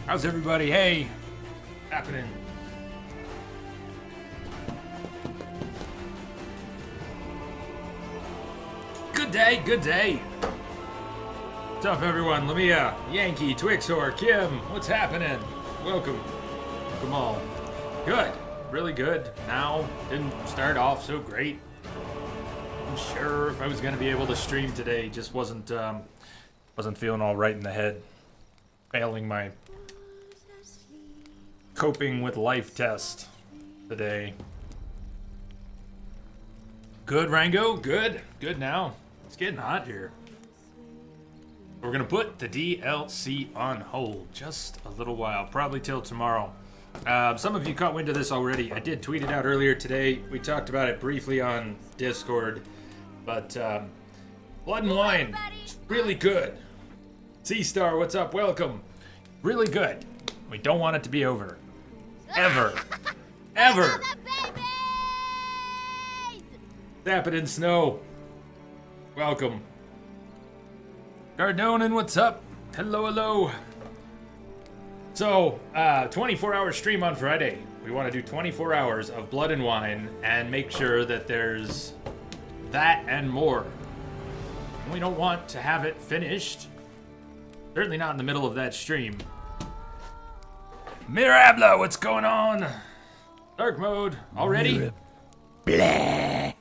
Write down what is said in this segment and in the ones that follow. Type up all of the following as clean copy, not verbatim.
How's everybody? Hey, happening? Good day, good day. What's up, everyone? Let me, Yankee, Twixor, Kim, what's happening? Welcome. Welcome all. Good. Really good. Now, didn't start off so great. I'm sure if I was gonna be able to stream today, just wasn't feeling all right in the head. Failing my coping with life test today. Good, Rango. Good. Good now. It's getting hot here. We're gonna put the DLC on hold just a little while, probably till tomorrow. Some of you caught wind of this already. I did tweet it out earlier today. We talked about it briefly on Discord, but Blood and Wine, it's really good. C-Star, what's up? Welcome. Really good. We don't want it to be over. Ever. Ever. Tap it in snow. Welcome. Gardonin, what's up? Hello, hello. So, 24-hour stream on Friday. We want to do 24 hours of Blood and Wine and make sure that there's that and more. We don't want to have it finished. Certainly not in the middle of that stream. Mirabla, what's going on? Dark mode, already? Blah.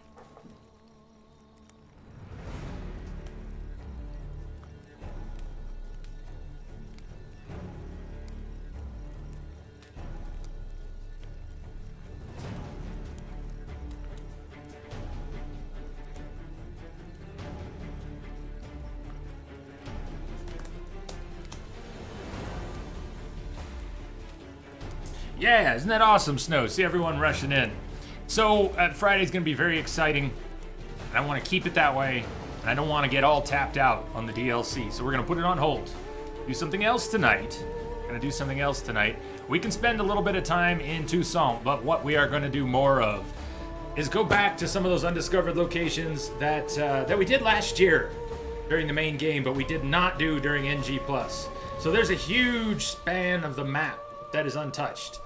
Yeah, isn't that awesome, Snow? See everyone rushing in. So, Friday's going to be very exciting. And I want to keep it that way. And I don't want to get all tapped out on the DLC. So we're going to put it on hold. Do something else tonight. Going to do something else tonight. We can spend a little bit of time in Toussaint, but what we are going to do more of is go back to some of those undiscovered locations that we did last year during the main game, but we did not do during NG+. So there's a huge span of the map that is untouched.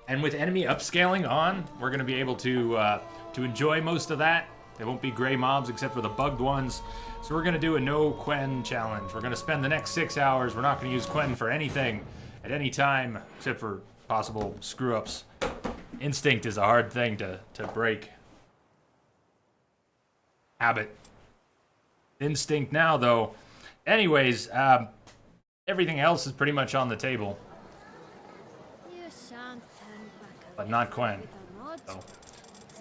And with enemy upscaling on, we're going to be able to enjoy most of that. There won't be gray mobs except for the bugged ones. So we're going to do a no Quen challenge. We're going to spend the next 6 hours. We're not going to use Quen for anything at any time except for possible screw-ups. Instinct is a hard thing to break. Habit. Instinct now, though. Anyways, everything else is pretty much on the table. But not Quen. So,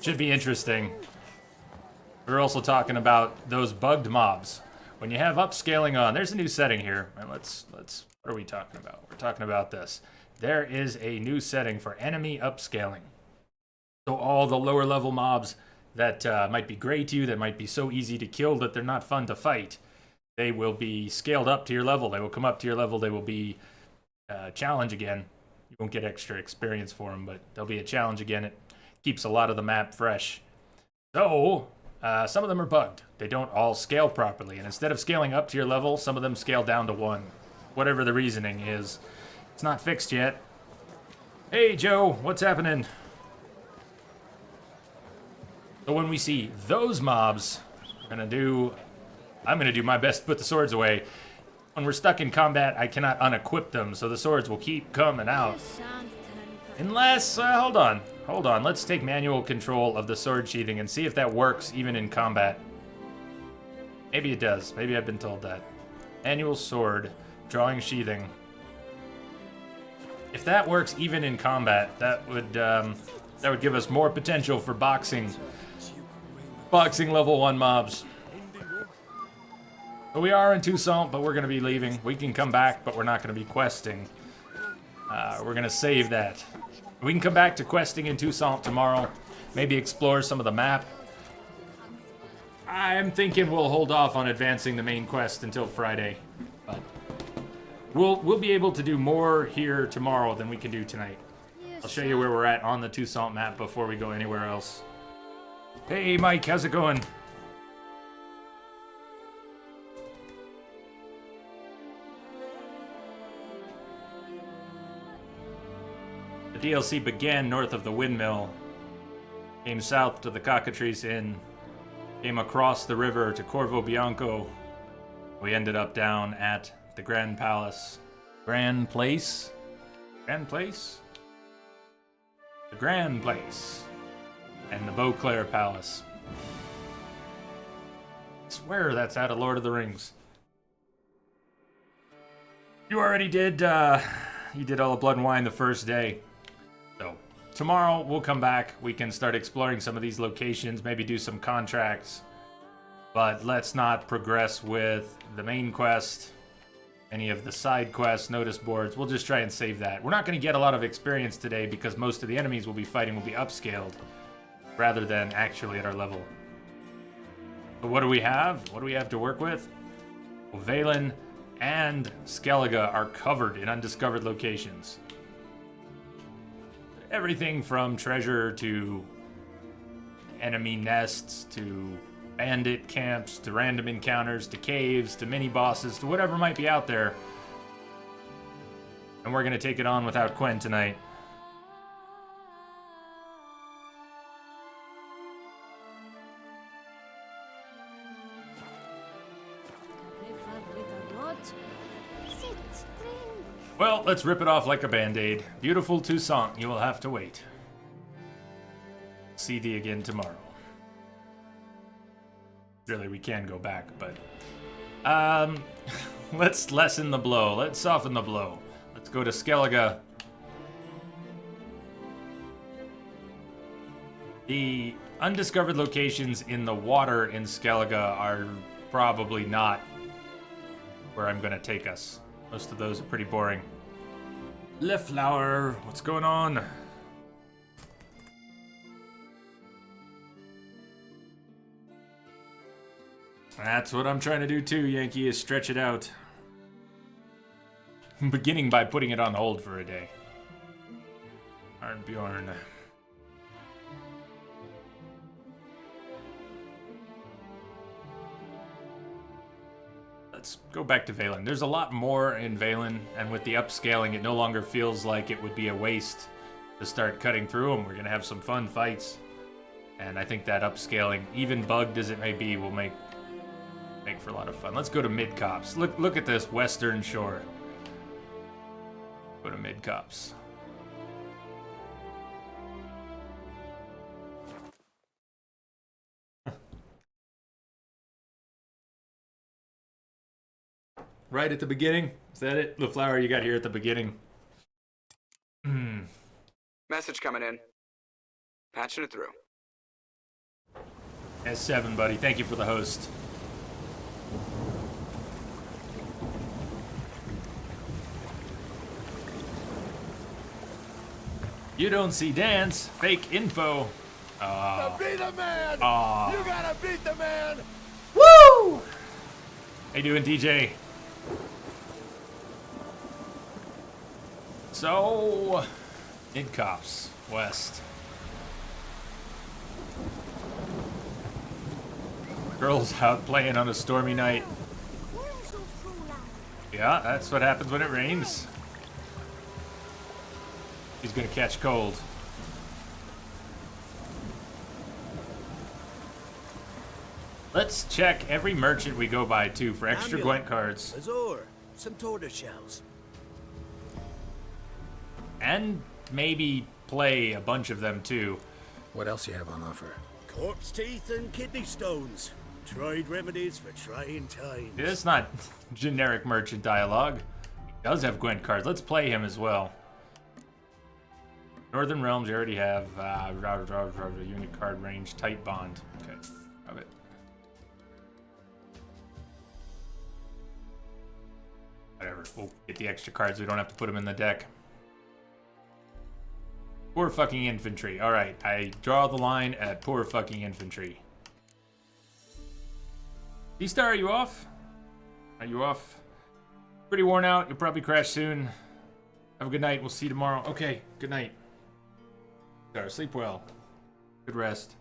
should be interesting. We're also talking about those bugged mobs. When you have upscaling on, there's a new setting here. And let's what are we talking about? We're talking about this. There is a new setting for enemy upscaling. So all the lower level mobs that might be gray to you, that might be so easy to kill that they're not fun to fight, they will be scaled up to your level. They will come up to your level. They will be challenge again. You won't get extra experience for them, but there'll be a challenge again. It keeps a lot of the map fresh. So, some of them are bugged. They don't all scale properly, and instead of scaling up to your level, some of them scale down to 1. Whatever the reasoning is. It's not fixed yet. Hey, Joe, what's happening? So when we see those mobs, I'm gonna do my best to put the swords away. When we're stuck in combat, I cannot unequip them, so the swords will keep coming out. Unless, hold on. Let's take manual control of the sword sheathing and see if that works even in combat. Maybe it does. Maybe I've been told that. Manual sword, drawing sheathing. If that works even in combat, that would give us more potential for boxing level 1 mobs. So we are in Toussaint, but we're going to be leaving. We can come back, but we're not going to be questing. We're going to save that. We can come back to questing in Toussaint tomorrow. Maybe explore some of the map. I'm thinking we'll hold off on advancing the main quest until Friday. But we'll be able to do more here tomorrow than we can do tonight. I'll show you where we're at on the Toussaint map before we go anywhere else. Hey, Mike, how's it going? The DLC began north of the windmill, came south to the Cockatrice Inn, came across the river to Corvo Bianco. We ended up down at the Grand Palace. Grand Place? Grand Place? The Grand Place. And the Beauclair Palace. I swear that's out of Lord of the Rings. You already did, you did all the Blood and Wine the first day. So, tomorrow we'll come back. We can start exploring some of these locations, maybe do some contracts. But let's not progress with the main quest, any of the side quests, notice boards. We'll just try and save that. We're not going to get a lot of experience today because most of the enemies we'll be fighting will be upscaled rather than actually at our level. But what do we have? What do we have to work with? Well, Valen and Skellige are covered in undiscovered locations. Everything from treasure to enemy nests to bandit camps to random encounters to caves to mini bosses to whatever might be out there. And we're gonna take it on without Quen tonight. Well, let's rip it off like a band-aid. Beautiful Toussaint, you will have to wait. See thee again tomorrow. Really, we can go back, but... let's lessen the blow. Let's soften the blow. Let's go to Skellige. The undiscovered locations in the water in Skellige are probably not where I'm going to take us. Most of those are pretty boring. Le Flower, what's going on? That's what I'm trying to do too, Yankee, is stretch it out. Beginning by putting it on hold for a day. Arnbjorn. Let's go back to Valen. There's a lot more in Valen, and with the upscaling, it no longer feels like it would be a waste to start cutting through them. We're going to have some fun fights. And I think that upscaling, even bugged as it may be, will make for a lot of fun. Let's go to Mid-Cops. Look at this western shore. Go to Mid-Cops. Right at the beginning? Is that it? The flower you got here at the beginning? Message coming in. Patching it through. S7, buddy. Thank you for the host. You don't see dance. Fake info. To be the man! You gotta beat the man! Woo! How you doing, DJ? So, Mid-Cops, west. Girls out playing on a stormy night. Yeah, that's what happens when it rains. He's gonna catch cold. Let's check every merchant we go by, too, for extra Gwent cards. Azor, some tortoise shells. And maybe play a bunch of them, too. What else you have on offer? Corpse teeth and kidney stones. Tried remedies for trying times. It's not generic merchant dialogue. He does have Gwent cards. Let's play him as well. Northern Realms, you already have unit card range, tight bond. Okay, got it. Whatever, we'll get the extra cards. We don't have to put them in the deck. Poor fucking infantry. Alright, I draw the line at poor fucking infantry. D-Star, are you off? Are you off? Pretty worn out. You'll probably crash soon. Have a good night. We'll see you tomorrow. Okay, good night. D-Star, sleep well. Good rest.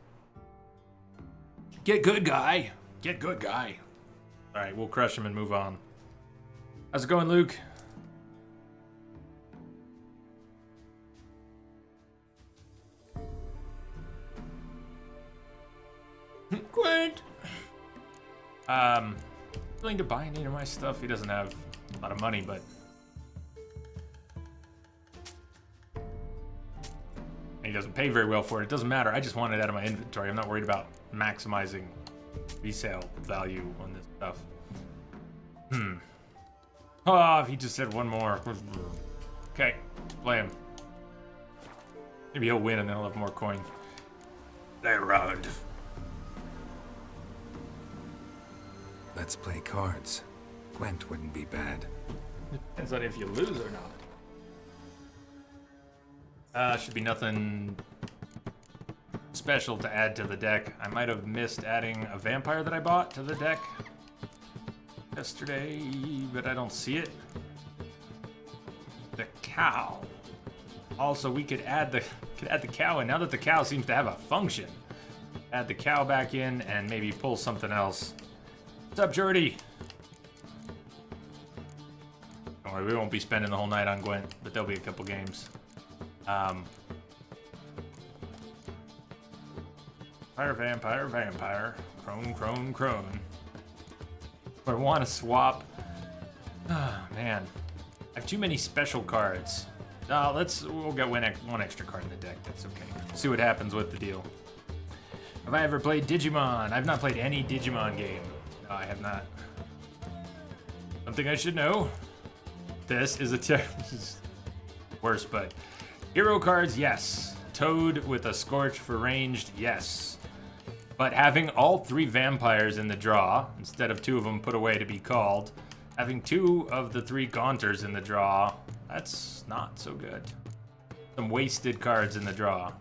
Get good, guy. Get good, guy. Alright, we'll crush him and move on. How's it going, Luke? Willing to buy any of my stuff. He doesn't have a lot of money, but he doesn't pay very well for it. It doesn't matter. I just want it out of my inventory. I'm not worried about maximizing resale value on this stuff. Oh, if he just said one more. Okay, play him. Maybe he'll win and then I'll have more coin. Play around. Let's play cards. Gwent wouldn't be bad. Depends on if you lose or not. Should be nothing special to add to the deck. I might have missed adding a vampire that I bought to the deck yesterday, but I don't see it. The cow. Also, we could add the cow in. Now that the cow seems to have a function, add the cow back in and maybe pull something else. What's up, Jordy? Don't worry, we won't be spending the whole night on Gwent, but there'll be a couple games. Vampire, crone, crone, crone. I want to swap. Oh, man. I have too many special cards. We'll get one extra card in the deck. That's okay. See what happens with the deal. Have I ever played Digimon? I've not played any Digimon game. No, I have not. Something I should know. This is this is worse, but hero cards, yes. Toad with a Scorch for ranged, yes. But having all 3 vampires in the draw, instead of 2 of them put away to be called, having 2 of the 3 Gaunters in the draw, that's not so good. Some wasted cards in the draw.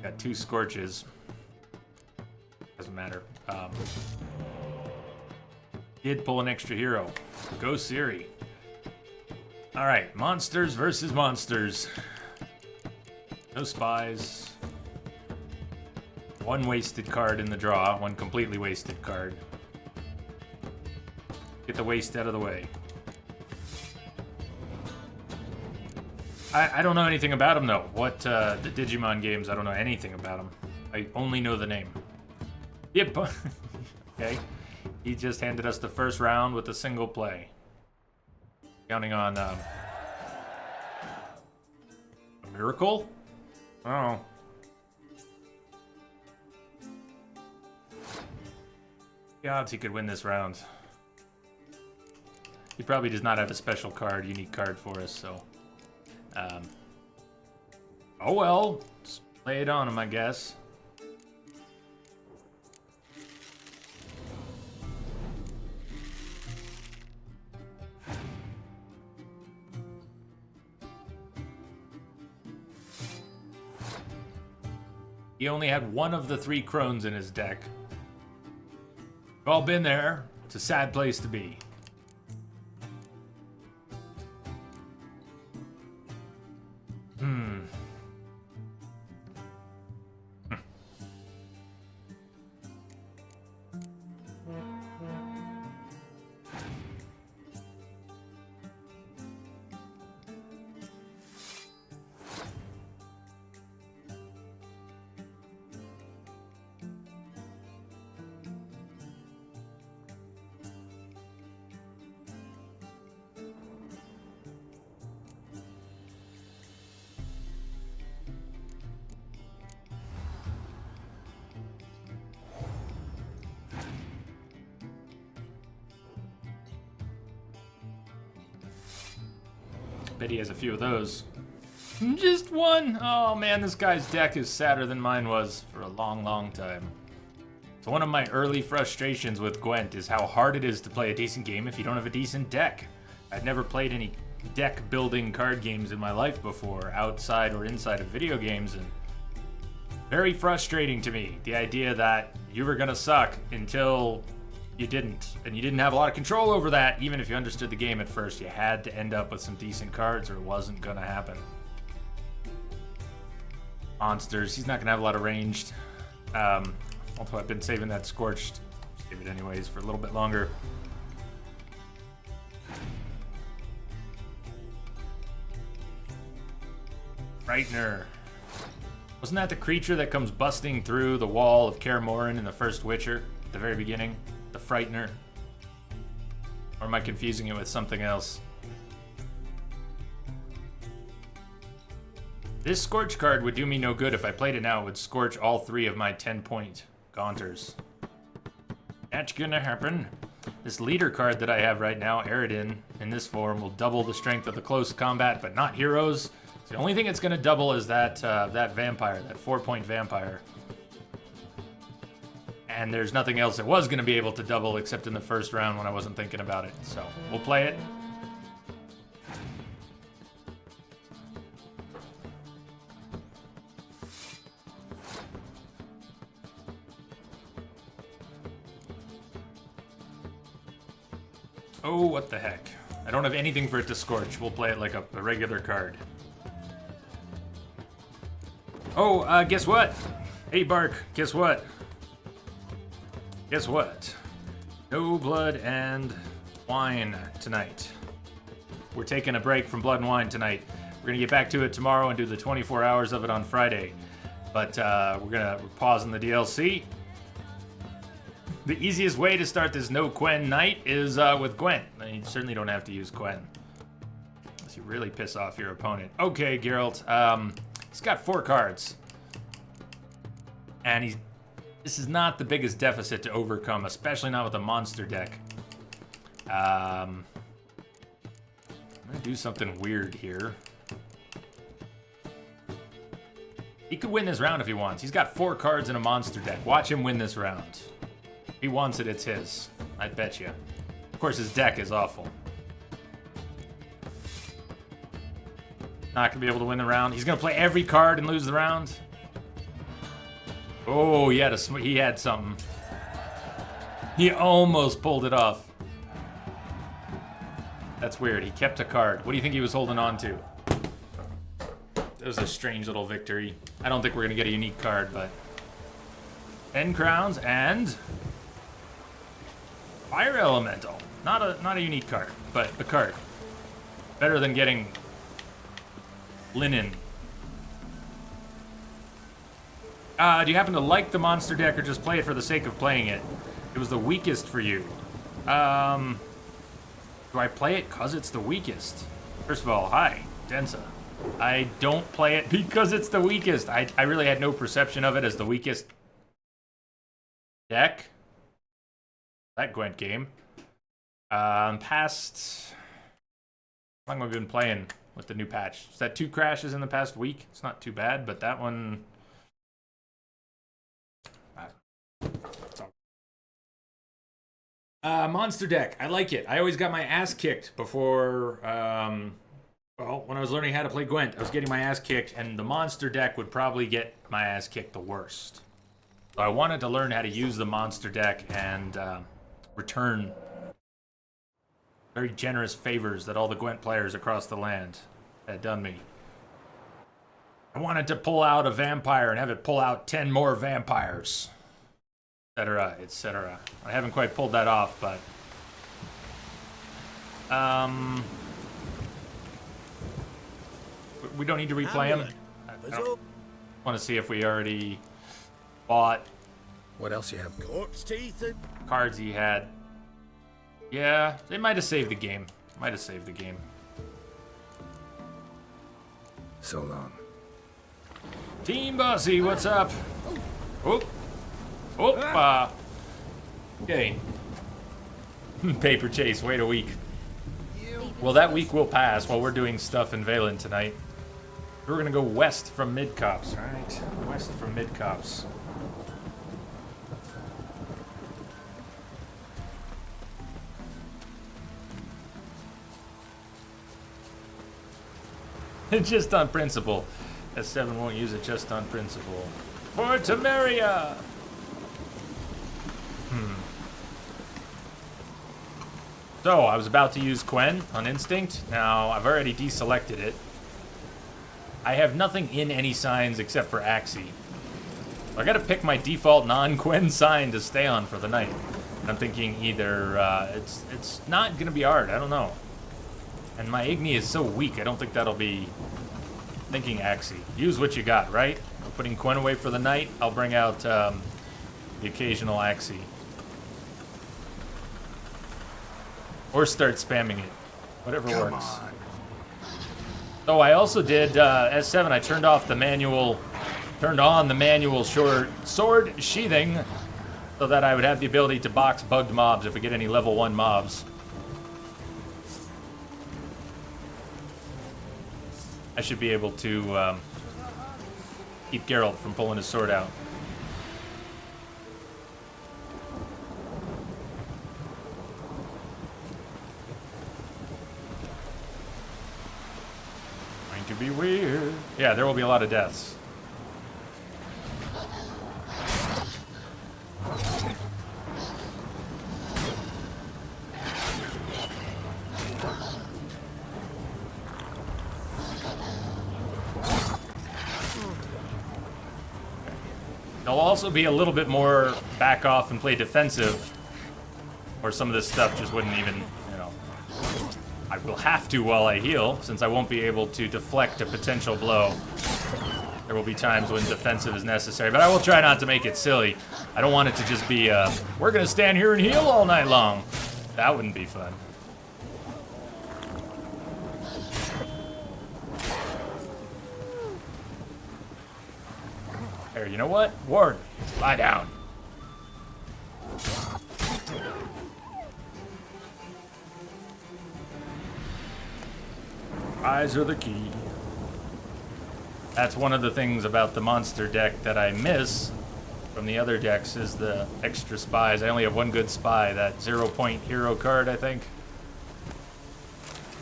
Got 2 Scorches. Doesn't matter. Did pull an extra hero. Go Siri. Alright, monsters versus monsters. No spies. 1 wasted card in the draw, 1 completely wasted card. Get the waste out of the way. I don't know anything about them though. The Digimon games, I don't know anything about them. I only know the name. Yep. Okay. He just handed us the first round with a single play. Counting on a miracle? Oh. The odds he could win this round. He probably does not have a special card, unique card for us, so. Oh well. Just lay it on him, I guess. He only had 1 of the 3 crones in his deck. We've all been there. It's a sad place to be. Bet he has a few of those. Just 1! Oh man, this guy's deck is sadder than mine was for a long, long time. So one of my early frustrations with Gwent is how hard it is to play a decent game if you don't have a decent deck. I'd never played any deck building card games in my life before, outside or inside of video games, and very frustrating to me, the idea that you were gonna suck until you didn't, and you didn't have a lot of control over that. Even if you understood the game at first, you had to end up with some decent cards or it wasn't gonna happen. Monsters, he's not gonna have a lot of ranged. Although I've been saving that Scorched, save it anyways for a little bit longer. Frightener. Wasn't that the creature that comes busting through the wall of Kaer Morhen in the first Witcher? at the very beginning. The Frightener. Or am I confusing it with something else? This Scorch card would do me no good. If I played it now, it would scorch all 3 of my 10-point Gaunters. That's gonna happen. This leader card that I have right now, Eridan, in this form, will double the strength of the close combat, but not heroes. So the only thing it's gonna double is that that vampire, that 4-point vampire. And there's nothing else it was gonna be able to double except in the first round when I wasn't thinking about it. So we'll play it. Oh, what the heck. I don't have anything for it to scorch. We'll play it like a regular card. Oh, guess what? Hey, Bark, guess what? Guess what? No blood and wine tonight. We're taking a break from blood and wine tonight. We're gonna get back to it tomorrow and do the 24 hours of it on Friday. But we're pausing the DLC. The easiest way to start this no Quen Night is with Gwen. You certainly don't have to use Quen. Unless you really piss off your opponent. Okay, Geralt. He's got 4 cards. And this is not the biggest deficit to overcome, especially not with a monster deck. I'm gonna do something weird here. He could win this round if he wants. He's got 4 cards in a monster deck. Watch him win this round. If he wants it, it's his. I bet you. Of course, his deck is awful. Not gonna be able to win the round. He's gonna play every card and lose the round. Oh, he had something. He almost pulled it off. That's weird. He kept a card. What do you think he was holding on to? That was a strange little victory. I don't think we're gonna get a unique card, but 10 crowns and Fire Elemental. Not a unique card, but a card. Better than getting Linen. Do you happen to like the monster deck or just play it for the sake of playing it? It was the weakest for you. Do I play it because it's the weakest? First of all, hi, Densa. I don't play it because it's the weakest. I really had no perception of it as the weakest deck. That Gwent game. Past... How long have we been playing with the new patch? Is that 2 crashes in the past week? It's not too bad, but that one... monster deck. I like it. I always got my ass kicked before... well, when I was learning how to play Gwent, I was getting my ass kicked, and the monster deck would probably get my ass kicked the worst. So I wanted to learn how to use the monster deck and return very generous favors that all the Gwent players across the land had done me. I wanted to pull out a vampire and have it pull out 10 more vampires, etc., etc. I haven't quite pulled that off, but we don't need to replay him. I want to see if we already bought What else you have? Corpse teeth and cards he had. Yeah, they might have saved the game. Might have saved the game. So long. Team Bossy, what's up? Oh. Oh, okay. Paper chase, wait a week. Well, that week will pass while we're doing stuff in Valen tonight. We're gonna go west from Mid-Cops, alright? West from Mid-Cops. Just on principle. S7 won't use it just on principle. For Temeria! So, I was about to use Quen on Instinct. Now, I've already deselected it. I have nothing in any signs except for Axii. I gotta pick my default non-Quen sign to stay on for the night. I'm thinking either, it's not gonna be hard, I don't know. And my Igni is so weak, I don't think that'll be... Thinking Axii. Use what you got, right? I'm putting Quen away for the night. I'll bring out the occasional Axii. Or start spamming it. Whatever works. Oh, I also did, S7, I turned on the manual sword sheathing so that I would have the ability to box bugged mobs if we get any level 1 mobs. I should be able to keep Geralt from pulling his sword out. Going to be weird. Yeah, there will be a lot of deaths. There'll also be a little bit more back off and play defensive, or some of this stuff just wouldn't even, you know. I will have to while I heal, since I won't be able to deflect a potential blow. There will be times when defensive is necessary, but I will try not to make it silly. I don't want it to just be, we're gonna stand here and heal all night long. That wouldn't be fun. Here, you know what? Ward, lie down. Eyes are the key. That's one of the things about the monster deck that I miss from the other decks is the extra spies. I only have one good spy, that 0-point hero card, I think.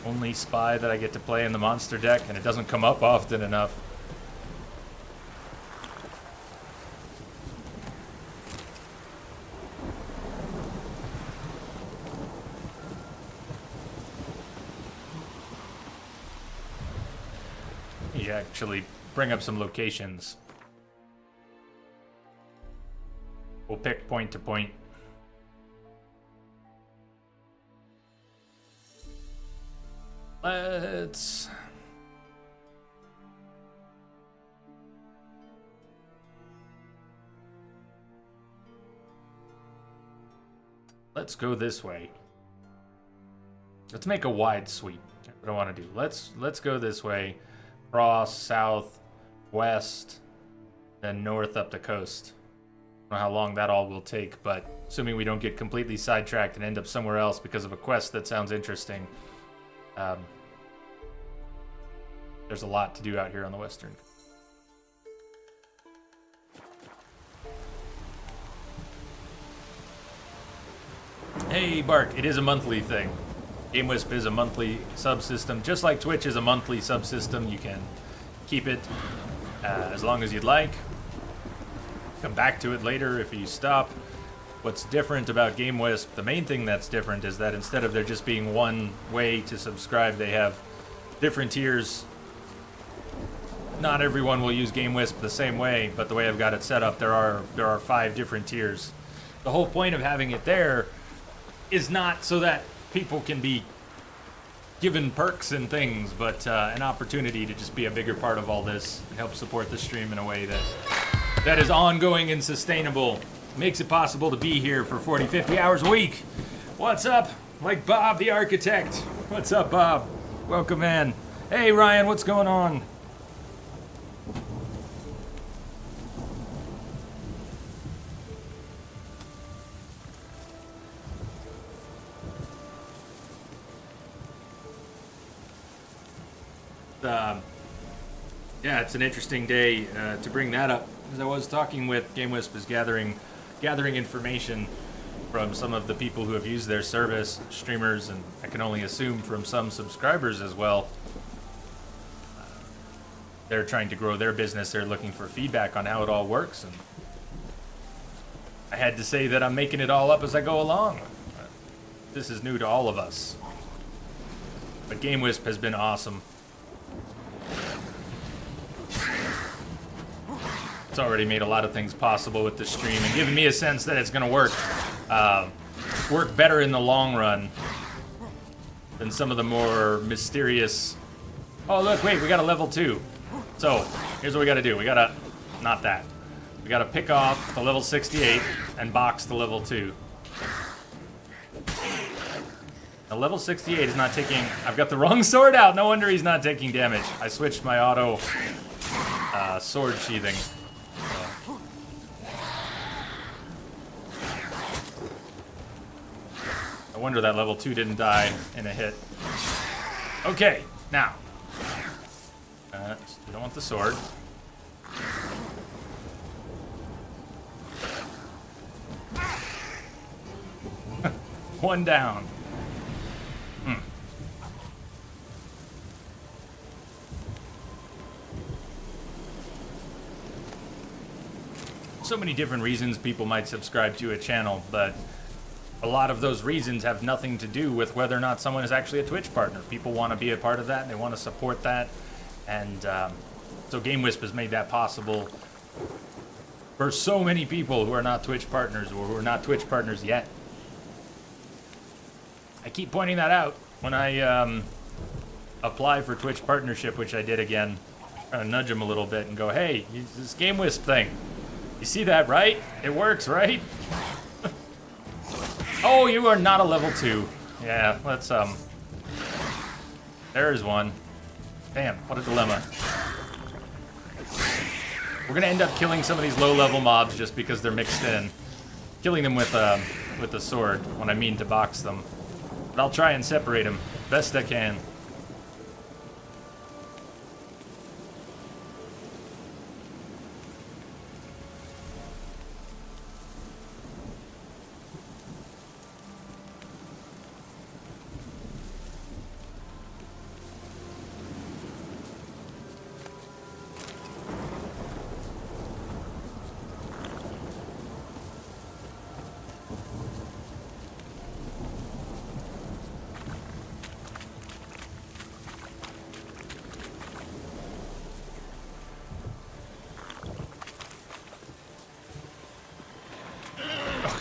Only spy that I get to play in the monster deck, and it doesn't come up often enough. You actually bring up some locations. We'll pick point to point. Let's go this way. Let's make a wide sweep. What I want to do. Let's go this way. Cross, south, west, then north up the coast. I don't know how long that all will take, but assuming we don't get completely sidetracked and end up somewhere else because of a quest that sounds interesting. There's a lot to do out here on the western. Hey, Bark, it is a monthly thing. GameWisp is a monthly subsystem, just like Twitch is a monthly subsystem. You can keep it as long as you'd like. Come back to it later if you stop. What's different about GameWisp, the main thing that's different is that instead of there just being one way to subscribe, they have different tiers. Not everyone will use GameWisp the same way, but the way I've got it set up, there are 5 different tiers. The whole point of having it there is not so that people can be given perks and things, but an opportunity to just be a bigger part of all this and help support the stream in a way that is ongoing and sustainable. Makes it possible to be here for 40, 50 hours a week. What's up? Like Bob the architect. What's up, Bob? Welcome in. Hey, Ryan, what's going on? Yeah, it's an interesting day to bring that up. As I was talking with GameWisp is gathering information from some of the people who have used their service, streamers, and I can only assume from some subscribers as well. They're trying to grow their business. They're looking for feedback on how it all works, and I had to say that I'm making it all up as I go along. This is new to all of us, but GameWisp has been awesome. It's already made a lot of things possible with the stream and given me a sense that it's going to work better in the long run than some of the more mysterious. Oh, look, wait, we got a level 2. So here's what we got to do. We got to, not that. We got to pick off the level 68 and box the level 2. A level 68 is not taking... I've got the wrong sword out. No wonder he's not taking damage. I switched my auto sword sheathing. No wonder that level 2 didn't die in a hit. Okay, now. We don't want the sword. One down. So many different reasons people might subscribe to a channel, but a lot of those reasons have nothing to do with whether or not someone is actually a Twitch partner. People want to be a part of that, and they want to support that, and so GameWisp has made that possible for so many people who are not Twitch partners or who are not Twitch partners yet. I keep pointing that out when I apply for Twitch partnership, which I did again. Trying to nudge them a little bit and go, hey, this GameWisp thing. You see that, right? It works, right? Oh, you are not a level 2. Yeah, let's, there's one. Damn, what a dilemma. We're gonna end up killing some of these low-level mobs just because they're mixed in. Killing them with the sword, when I mean to box them. But I'll try and separate them best I can.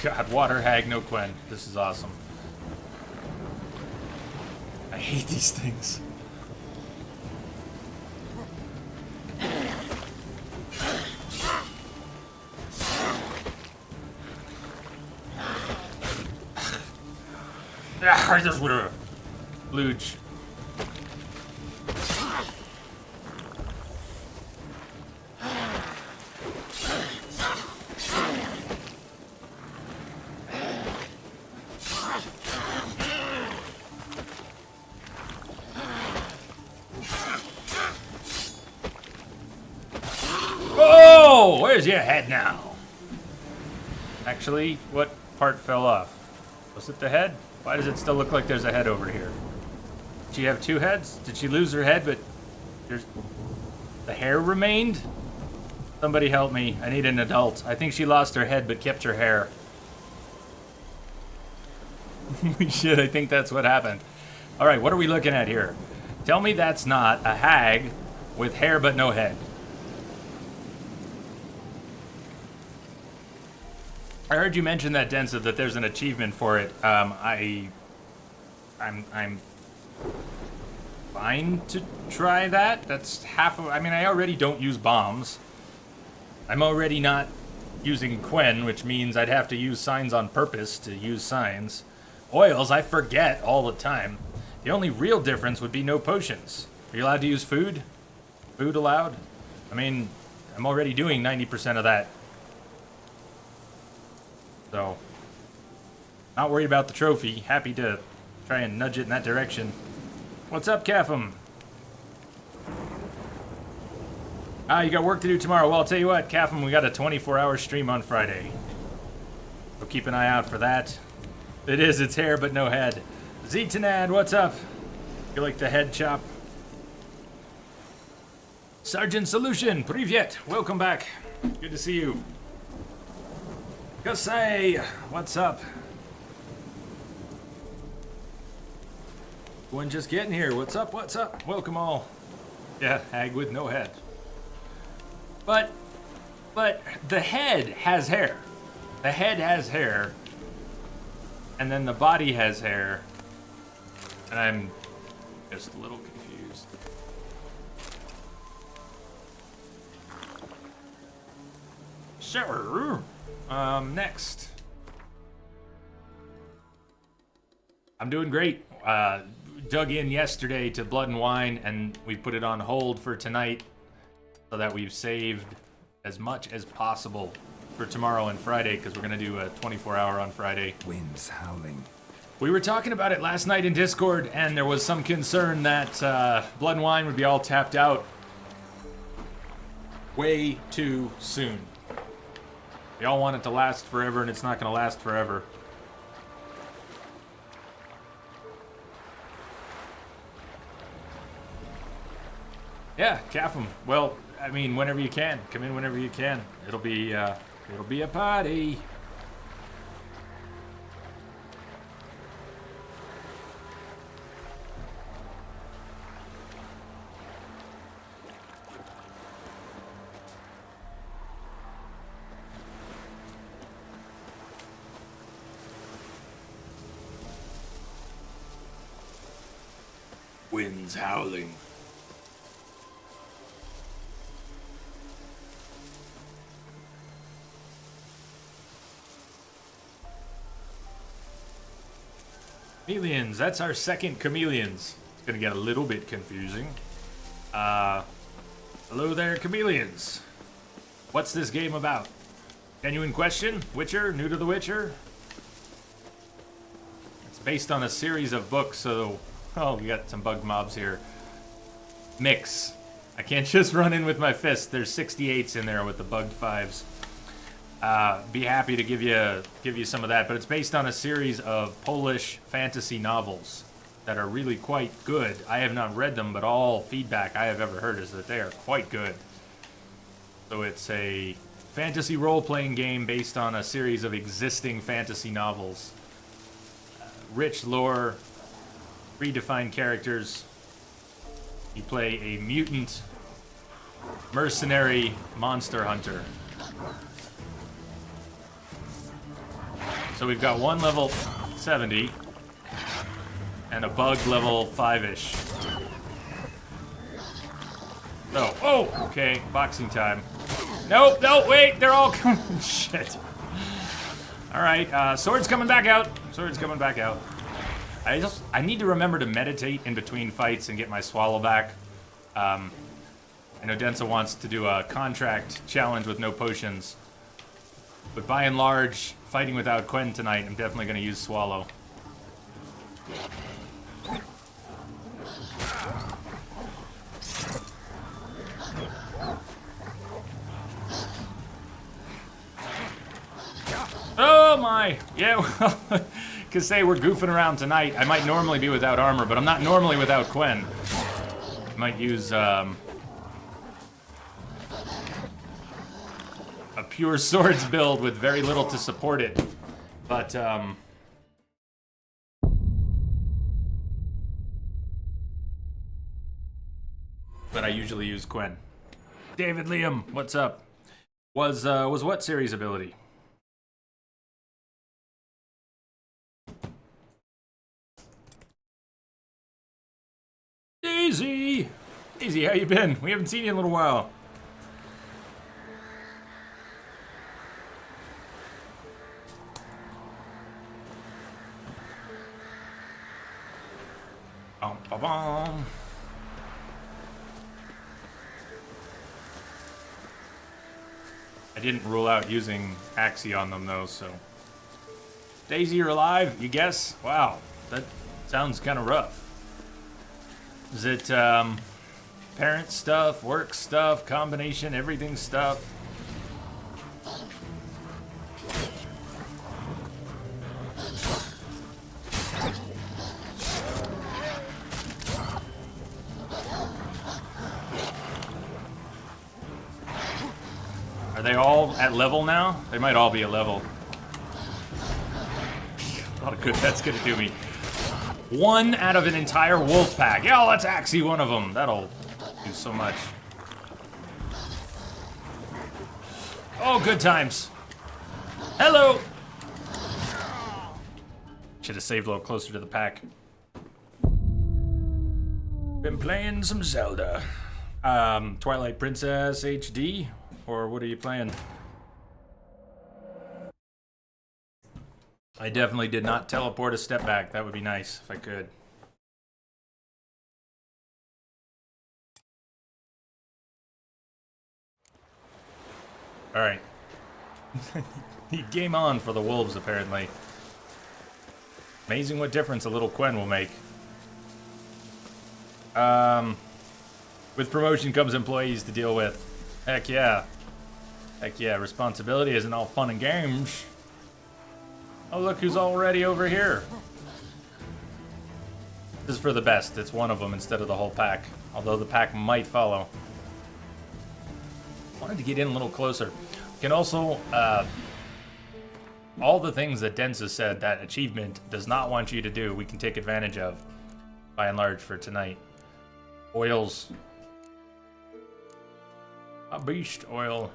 God, water hag, no Quen. This is awesome. I hate these things. I just would have luge. Oh, where's your head now? Actually, what part fell off? Was it the head? Why does it still look like there's a head over here? Did she have 2 heads? Did she lose her head, but the hair remained? Somebody help me. I need an adult. I think she lost her head but kept her hair. Shit, I think that's what happened. Alright, what are we looking at here? Tell me that's not a hag with hair but no head. I heard you mention that, Densa, that there's an achievement for it. I'm fine to try that. That's half of... I mean, I already don't use bombs. I'm already not using Quen, which means I'd have to use signs on purpose to use signs. Oils, I forget all the time. The only real difference would be no potions. Are you allowed to use food? Food allowed? I mean, I'm already doing 90% of that. So, not worried about the trophy. Happy to try and nudge it in that direction. What's up, Capham? You got work to do tomorrow. Well, I'll tell you what, Capham, we got a 24-hour stream on Friday. So keep an eye out for that. It is, it's hair, but no head. Zetanad, what's up? You like the head chop? Sergeant Solution, Privyet, welcome back. Good to see you. Kosei, what's up? One just getting here. What's up? What's up? Welcome all. Yeah, hag with no head. But the head has hair. The head has hair. And then the body has hair. And I'm just a little confused. Sure. Next. I'm doing great. dug in yesterday to Blood and Wine, and we put it on hold for tonight so that we've saved as much as possible for tomorrow and Friday, because we're going to do a 24-hour on Friday. Winds howling. We were talking about it last night in Discord, and there was some concern that Blood and Wine would be all tapped out way too soon. We all want it to last forever, and it's not going to last forever. Yeah, calf 'em. Well, I mean, whenever you can. Come in whenever you can. It'll be a party. Winds howling. Chameleons, that's our second chameleons. It's gonna get a little bit confusing. Hello there, chameleons. What's this game about? Genuine question? Witcher? New to The Witcher? It's based on a series of books, so... Oh, we got some bug mobs here. Mix. I can't just run in with my fist. There's 68s in there with the bugged 5s. Be happy to give you some of that, but it's based on a series of Polish fantasy novels that are really quite good. I have not read them, but all feedback I have ever heard is that they are quite good. So it's a fantasy role-playing game based on a series of existing fantasy novels. Rich lore, redefined characters. You play a mutant mercenary monster hunter. So we've got one level 70 and a bug level 5-ish. So, oh, okay, boxing time. Nope, no, wait, they're all coming. Shit. All right, sword's coming back out. Sword's coming back out. I need to remember to meditate in between fights and get my swallow back. I know Densa wants to do a contract challenge with no potions. But by and large, fighting without Quen tonight, I'm definitely going to use Swallow. Oh my! Yeah, well, because say we're goofing around tonight. I might normally be without armor, but I'm not normally without Quen. I might use a pure swords build with very little to support it. But I usually use Quen. David Liam, what's up? Was what series ability? Daisy! Daisy, how you been? We haven't seen you in a little while. Ba-bum. I didn't rule out using Axie on them though, so. Daisy, you're alive, you guess? Wow, that sounds kind of rough. Is it parent stuff, work stuff, combination, everything stuff? Are they all at level now? They might all be at level. A lot of good that's gonna do me. One out of an entire wolf pack. Yeah, let's Axie one of them. That'll do so much. Oh, good times. Hello. Should have saved a little closer to the pack. Been playing some Zelda. Twilight Princess HD, or what are you playing? I definitely did not teleport a step back. That would be nice if I could. Alright. Game on for the wolves, apparently. Amazing what difference a little Quen will make. With promotion comes employees to deal with. Heck yeah. Heck yeah, responsibility isn't all fun and games. Oh, look who's already over here. This is for the best. It's one of them instead of the whole pack. Although the pack might follow. Wanted to get in a little closer. Can also, all the things that Denza said that achievement does not want you to do, we can take advantage of, by and large, for tonight. Oils. A beast oil.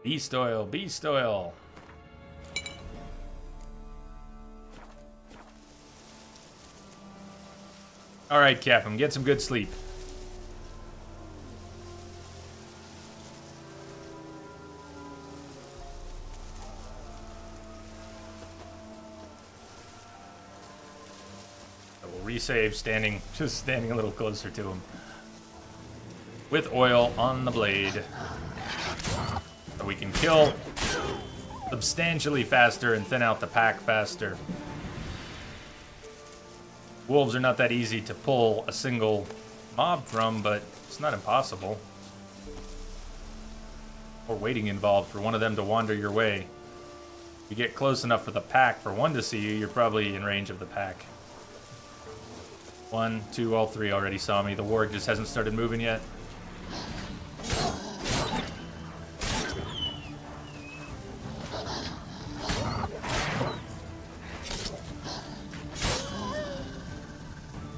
Beast oil, beast oil. Alright, Captain, get some good sleep. Resave just standing a little closer to him. With oil on the blade. So we can kill substantially faster and thin out the pack faster. Wolves are not that easy to pull a single mob from, but it's not impossible. Or waiting involved for one of them to wander your way. If you get close enough for the pack for one to see you, you're probably in range of the pack. 1, 2, all 3 already saw me. The warg just hasn't started moving yet.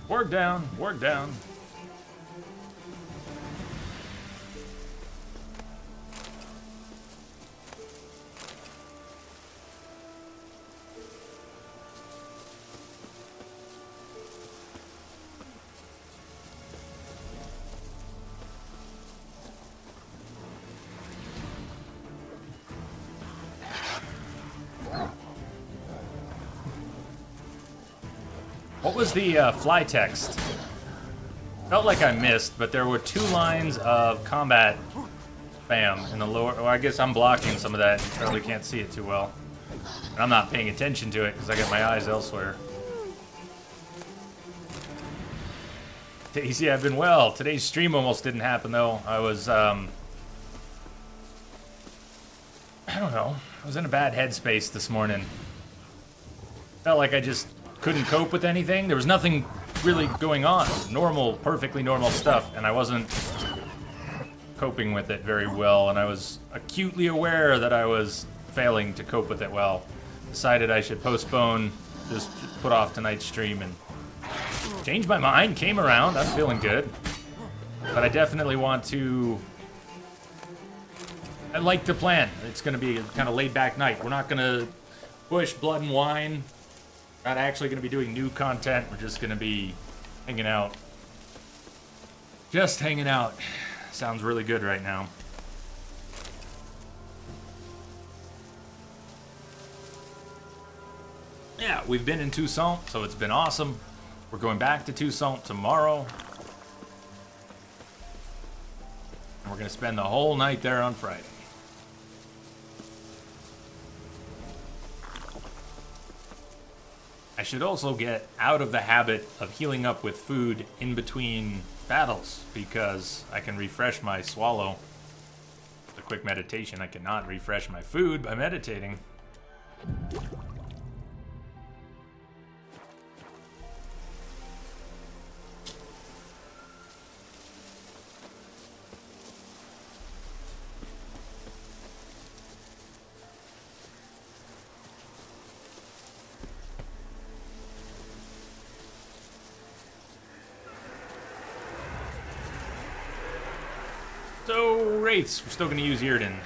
Warg down, warg down. What was the fly text? Felt like I missed, but there were 2 lines of combat spam in the lower. Well, I guess I'm blocking some of that. Probably can't see it too well. And I'm not paying attention to it because I got my eyes elsewhere. Daisy, I've been well. Today's stream almost didn't happen though. I was, I don't know. I was in a bad headspace this morning. Felt like I just couldn't cope with anything. There was nothing really going on. Normal, perfectly normal stuff, and I wasn't coping with it very well, and I was acutely aware that I was failing to cope with it well. Decided I should postpone, just put off tonight's stream, and changed my mind, came around. I'm feeling good. But I definitely want to... I like the plan. It's going to be a kind of laid-back night. We're not going to push blood and wine. Not actually going to be doing new content. We're just going to be hanging out. Just hanging out. Sounds really good right now. Yeah, we've been in Toussaint, so it's been awesome. We're going back to Toussaint tomorrow. And we're going to spend the whole night there on Friday. I should also get out of the habit of healing up with food in between battles, because I can refresh my swallow. With a quick meditation, I cannot refresh my food by meditating. So, Wraiths, we're still going to use Irden.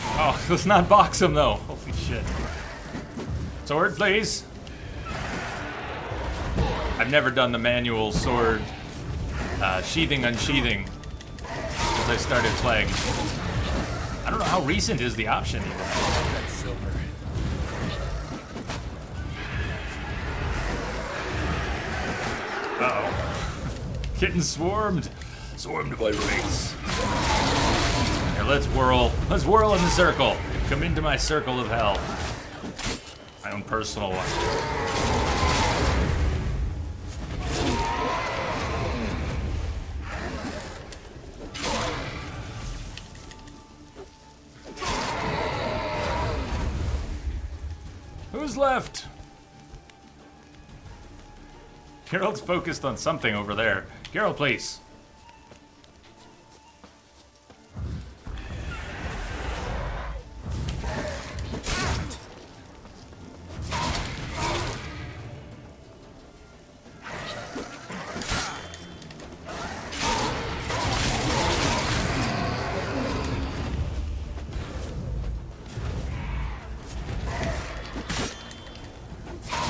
Oh, let's not box him, though. Holy shit. Sword, please. I've never done the manual sword sheathing, unsheathing since I started playing. I don't know how recent is the option even. That's silver. Uh-oh. Getting swarmed. Swarmed by wraiths. Here, let's whirl. Let's whirl in the circle. Come into my circle of hell. My own personal one. Who's left? Geralt's focused on something over there. Geralt, please.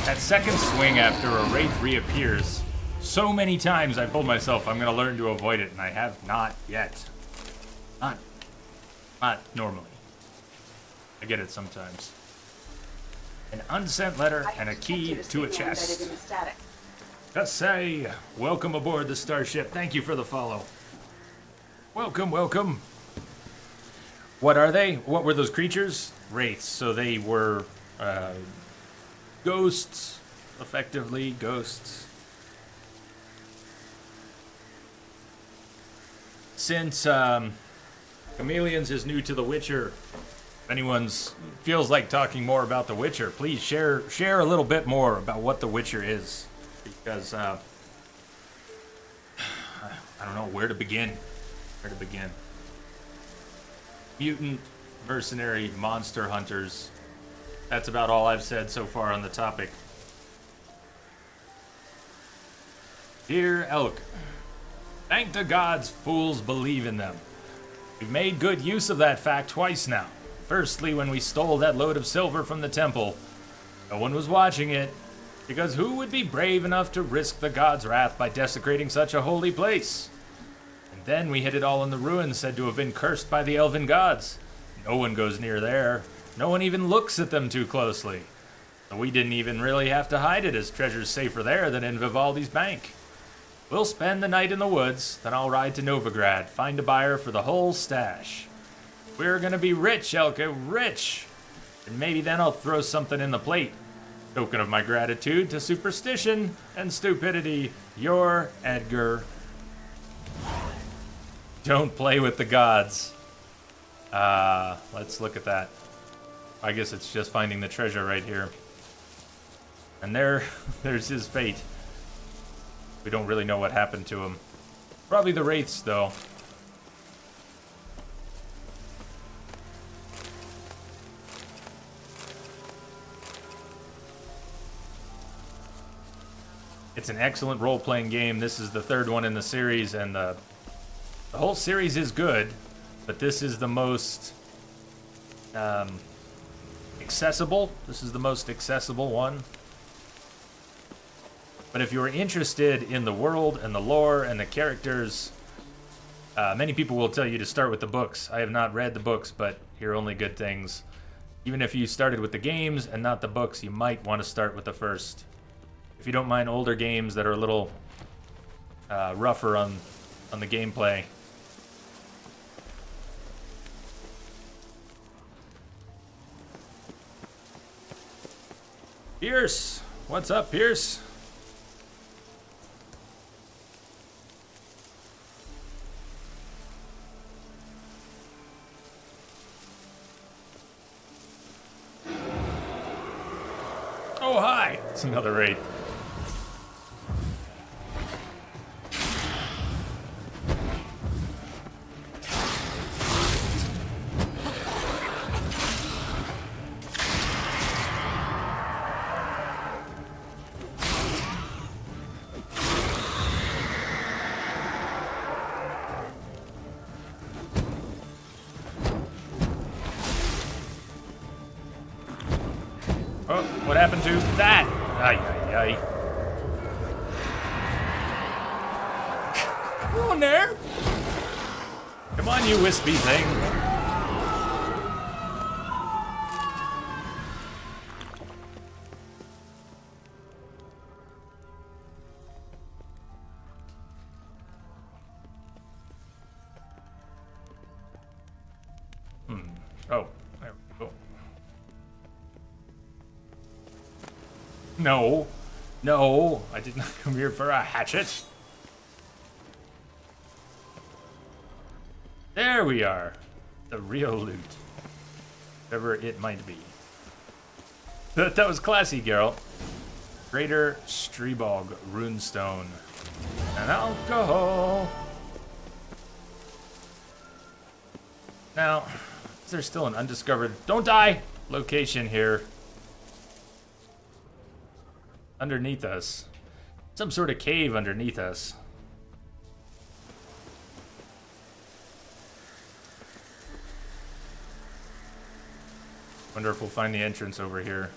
That second swing after a wraith reappears, so many times I've told myself I'm gonna learn to avoid it, and I have not yet. Not normally. I get it sometimes. An unsent letter and a key to a chest. Just say, welcome aboard the starship. Thank you for the follow. Welcome, welcome. What are they? What were those creatures? Wraiths. So they were ghosts, effectively ghosts. Since Chameleons is new to The Witcher, if anyone's feels like talking more about The Witcher, please share a little bit more about what The Witcher is, because I don't know where to begin. Mutant, mercenary, monster hunters. That's about all I've said so far on the topic. Dear Elk, thank the gods fools believe in them. We've made good use of that fact twice now. Firstly, when we stole that load of silver from the temple. No one was watching it, because who would be brave enough to risk the gods' wrath by desecrating such a holy place? And then we hid it all in the ruins said to have been cursed by the elven gods. No one goes near there. No one even looks at them too closely. So we didn't even really have to hide it, as treasure's safer there than in Vivaldi's bank. We'll spend the night in the woods, then I'll ride to Novigrad, find a buyer for the whole stash. We're gonna be rich, Elka, rich! And maybe then I'll throw something in the plate. Token of my gratitude to superstition and stupidity, your Edgar. Don't play with the gods. Let's look at that. I guess it's just finding the treasure right here. And there's his fate. We don't really know what happened to him. Probably the wraiths, though. It's an excellent role-playing game. This is the third one in the series, and the whole series is good, but this is the most accessible. This is the most accessible one. But if you're interested in the world and the lore and the characters, many people will tell you to start with the books. I have not read the books, but hear only good things. Even if you started with the games and not the books, you might want to start with the first. If you don't mind older games that are a little rougher on the gameplay. Pierce! What's up, Pierce? Oh, hi! It's another wraith. Oh, what happened to that? Ay, ay, ay. Come on there. Come on, you wispy thing. Oh, there we go. No. No, I did not come here for a hatchet. There we are. The real loot. Whatever it might be. That was classy, girl. Greater Streebog Runestone. And alcohol. Now, is there still an undiscovered... Don't die! Location here. Underneath us. Some sort of cave underneath us. Wonder if we'll find the entrance over here.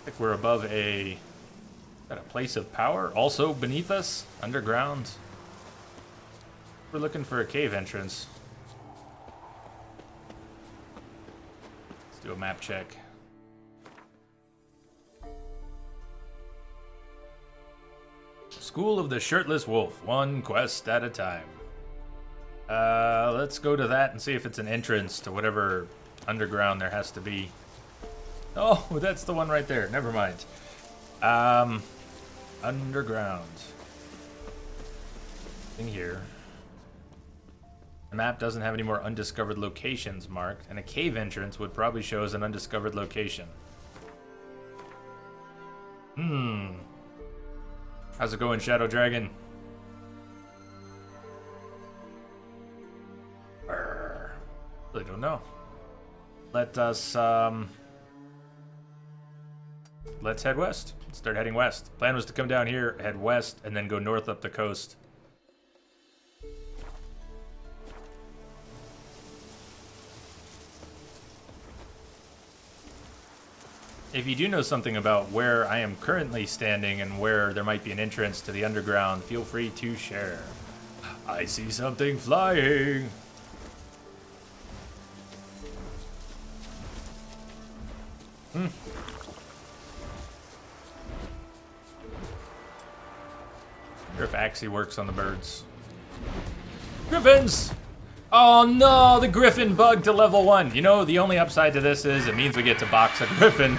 I think we're above a... Is that a place of power? Also beneath us? Underground? We're looking for a cave entrance. Let's do a map check. School of the Shirtless Wolf. One quest at a time. Let's go to that and see if it's an entrance to whatever underground there has to be. Oh, that's the one right there. Never mind. Underground. Thing here. The map doesn't have any more undiscovered locations marked, and a cave entrance would probably show as an undiscovered location. How's it going, Shadow Dragon? Really don't know. Let us, let's head west. Start heading west. Plan was to come down here, head west, and then go north up the coast. If you do know something about where I am currently standing and where there might be an entrance to the underground, feel free to share. I see something flying. I wonder if Axie works on the birds. Griffins! Oh no, the griffin bugged to level 1. You know, the only upside to this is it means we get to box a griffin.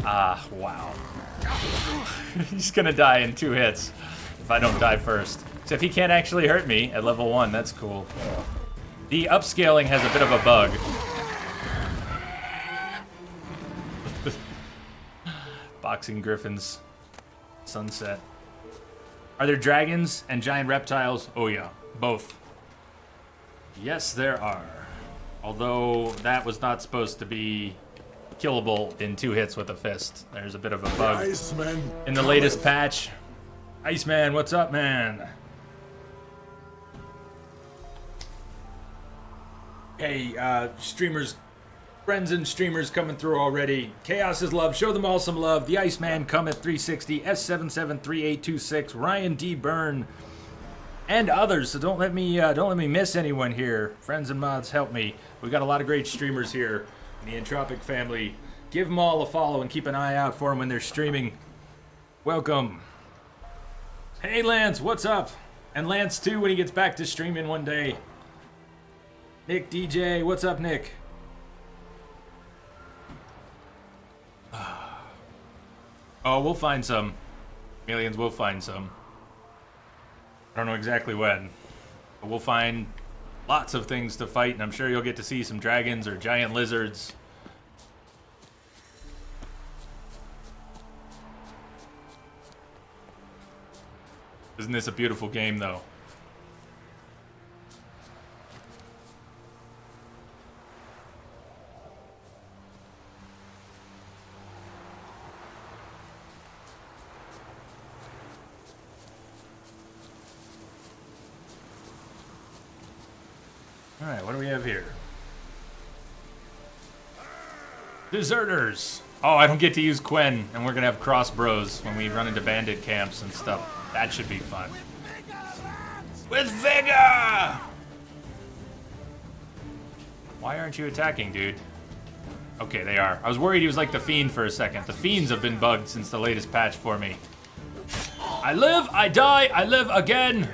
Ah, wow. He's gonna die in 2 hits if I don't die first. Except he can't actually hurt me at level 1, that's cool. The upscaling has a bit of a bug. Boxing griffins. Sunset. Are there dragons and giant reptiles? Oh yeah, both. Yes, there are. Although that was not supposed to be killable in 2 hits with a fist. There's a bit of a bug in the latest patch. Iceman, what's up, man? Hey, streamers, friends and streamers coming through already. Chaos is love. Show them all some love. The Iceman come at 360, S773826, Ryan D. Byrne, and others. So don't let me miss anyone here. Friends and mods, help me. We got a lot of great streamers here in the Entropic family. Give them all a follow and keep an eye out for them when they're streaming. Welcome. Hey Lance, what's up? And Lance too when he gets back to streaming one day. Nick DJ, what's up, Nick? Oh, we'll find some. Aliens will find some. I don't know exactly when. But we'll find lots of things to fight, and I'm sure you'll get to see some dragons or giant lizards. Isn't this a beautiful game, though? Alright, what do we have here? Deserters! Oh, I don't get to use Quen, and we're gonna have cross bros when we run into bandit camps and stuff. That should be fun. With vigor! Why aren't you attacking, dude? Okay, they are. I was worried he was like the Fiend for a second. The Fiends have been bugged since the latest patch for me. I live, I die, I live again.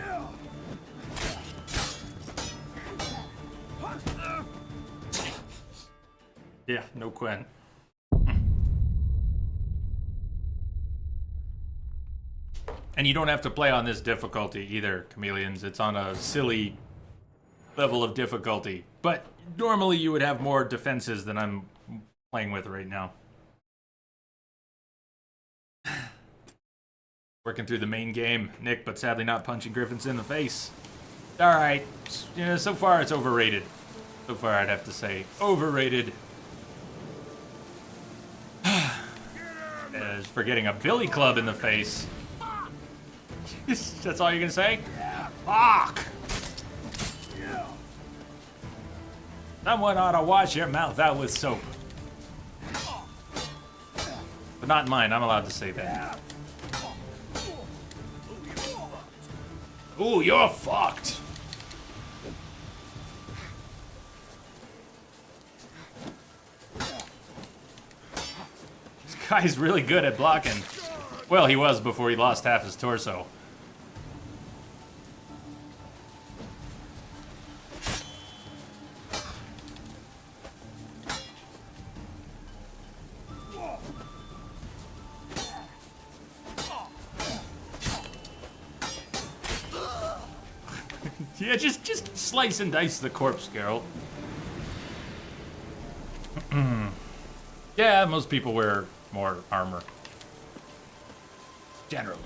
Yeah, no Quen. And you don't have to play on this difficulty either, Chameleons. It's on a silly level of difficulty. But normally you would have more defenses than I'm playing with right now. Working through the main game, Nick, but sadly not punching Griffins in the face. Alright, yeah, so far it's overrated. So far I'd have to say overrated. As for getting a billy club in the face. That's all you're gonna say? Fuck! Someone ought to wash your mouth out with soap. But not mine, I'm allowed to say that. Ooh, you're fucked! This guy's really good at blocking. Well, he was before he lost half his torso. Yeah, just slice and dice the corpse, girl. Yeah, most people wear more armor. Generally.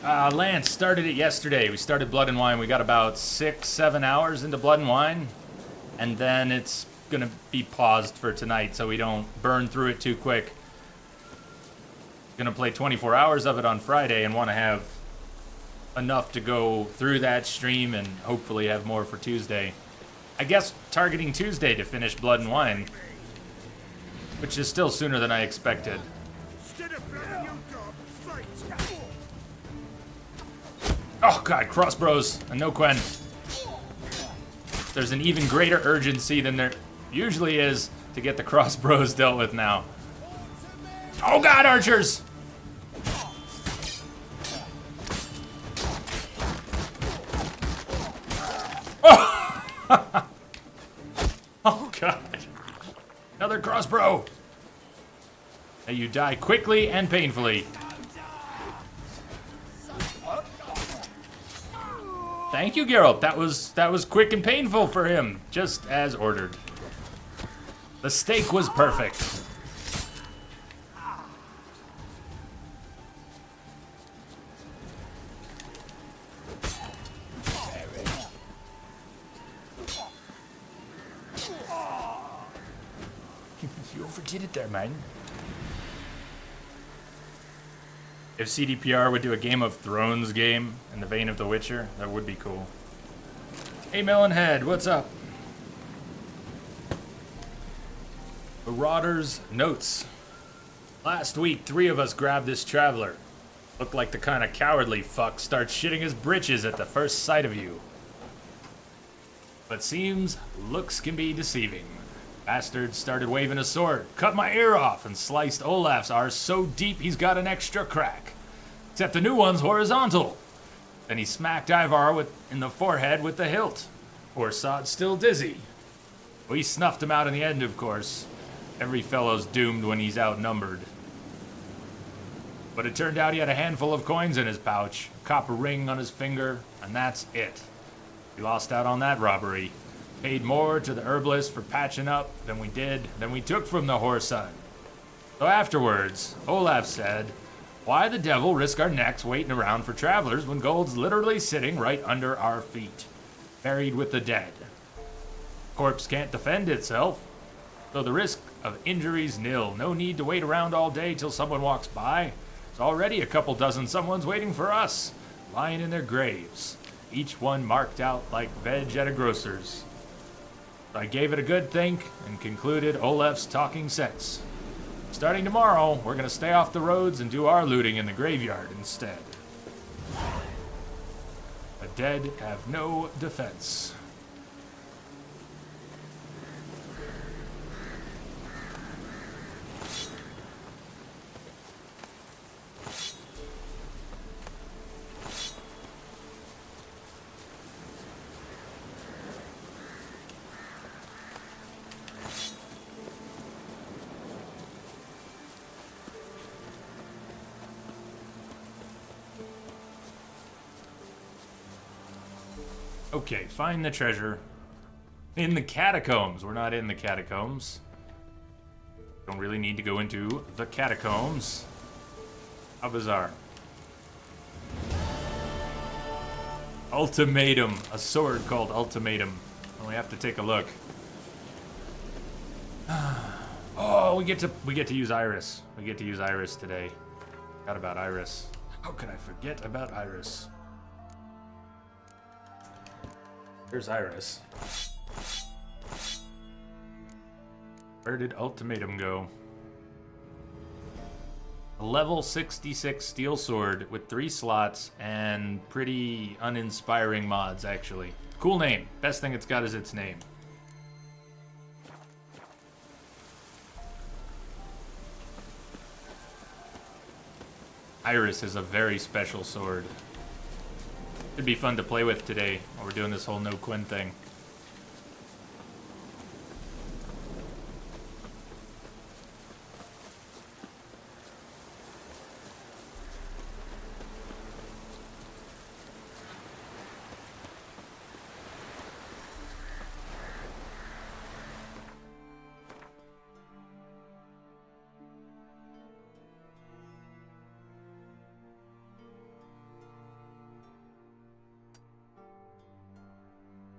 Lance started it yesterday. We started Blood and Wine. We got about 6-7 hours into Blood and Wine. And then it's gonna be paused for tonight so we don't burn through it too quick. Gonna play 24 hours of it on Friday and want to have enough to go through that stream and hopefully have more for Tuesday. I guess targeting Tuesday to finish Blood and Wine, which is still sooner than I expected. Oh god, crossbows and no Quen. There's an even greater urgency than there usually is to get the crossbows dealt with now. Oh god, archers! Oh god. Another crossbow. Now you die quickly and painfully. Thank you, Geralt. That was quick and painful for him, just as ordered. The steak was perfect. You overdid it there, man. If CDPR would do a Game of Thrones game in the vein of The Witcher, that would be cool. Hey, Melonhead, what's up? Marauders Notes. Last week, 3 of us grabbed this traveler. Looked like the kind of cowardly fuck starts shitting his britches at the first sight of you. But seems looks can be deceiving. Bastard started waving a sword, cut my ear off, and sliced Olaf's arse so deep he's got an extra crack. Except the new one's horizontal. Then he smacked Ivar in the forehead with the hilt. Poor sod's still dizzy. We snuffed him out in the end, of course. Every fellow's doomed when he's outnumbered. But it turned out he had a handful of coins in his pouch, a copper ring on his finger, and that's it. We lost out on that robbery. Paid more to the herbalist for patching up than we took from the whoreson. So afterwards, Olaf said, why the devil risk our necks waiting around for travelers when gold's literally sitting right under our feet, buried with the dead? Corpse can't defend itself, so the risk of injuries nil. No need to wait around all day till someone walks by. There's already a couple dozen someones waiting for us, lying in their graves, each one marked out like veg at a grocer's. I gave it a good think and concluded Olaf's talking sense. Starting tomorrow, we're going to stay off the roads and do our looting in the graveyard instead. The dead have no defense. Okay, find the treasure. In the catacombs. We're not in the catacombs. Don't really need to go into the catacombs. How bizarre. Ultimatum. A sword called Ultimatum. Well, we have to take a look. Oh, we get to use Iris. We get to use Iris today. Forgot about Iris. How could I forget about Iris? There's Iris. Where did Ultimatum go? A level 66 steel sword with 3 slots and pretty uninspiring mods, actually. Cool name. Best thing it's got is its name. Iris is a very special sword. It'd be fun to play with today while we're doing this whole no Quen thing.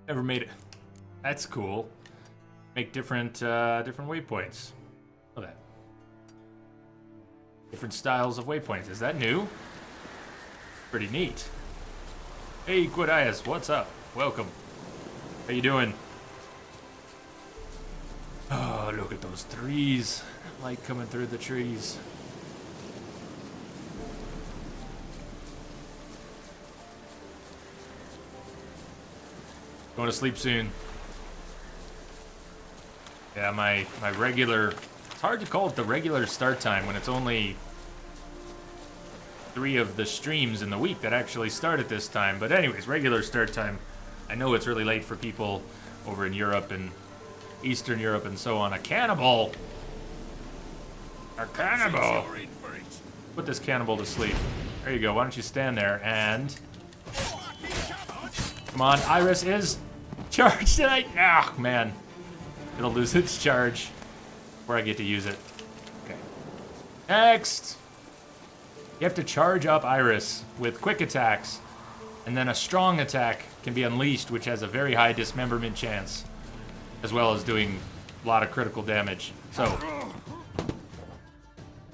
Never made it. That's cool. Make different waypoints. Look at that. Different styles of waypoints. Is that new? Pretty neat. Hey, Quidias, what's up? Welcome. How you doing? Oh, look at those trees. Light coming through the trees. Going to sleep soon. Yeah, my regular... It's hard to call it the regular start time when it's only 3 of the streams in the week that actually start at this time. But anyways, regular start time. I know it's really late for people over in Europe and Eastern Europe and so on. A cannibal! A cannibal! Put this cannibal to sleep. There you go. Why don't you stand there and... Come on, Iris is charged tonight. Ah, man. It'll lose its charge before I get to use it. Okay. Next! You have to charge up Iris with quick attacks, and then a strong attack can be unleashed, which has a very high dismemberment chance, as well as doing a lot of critical damage. So,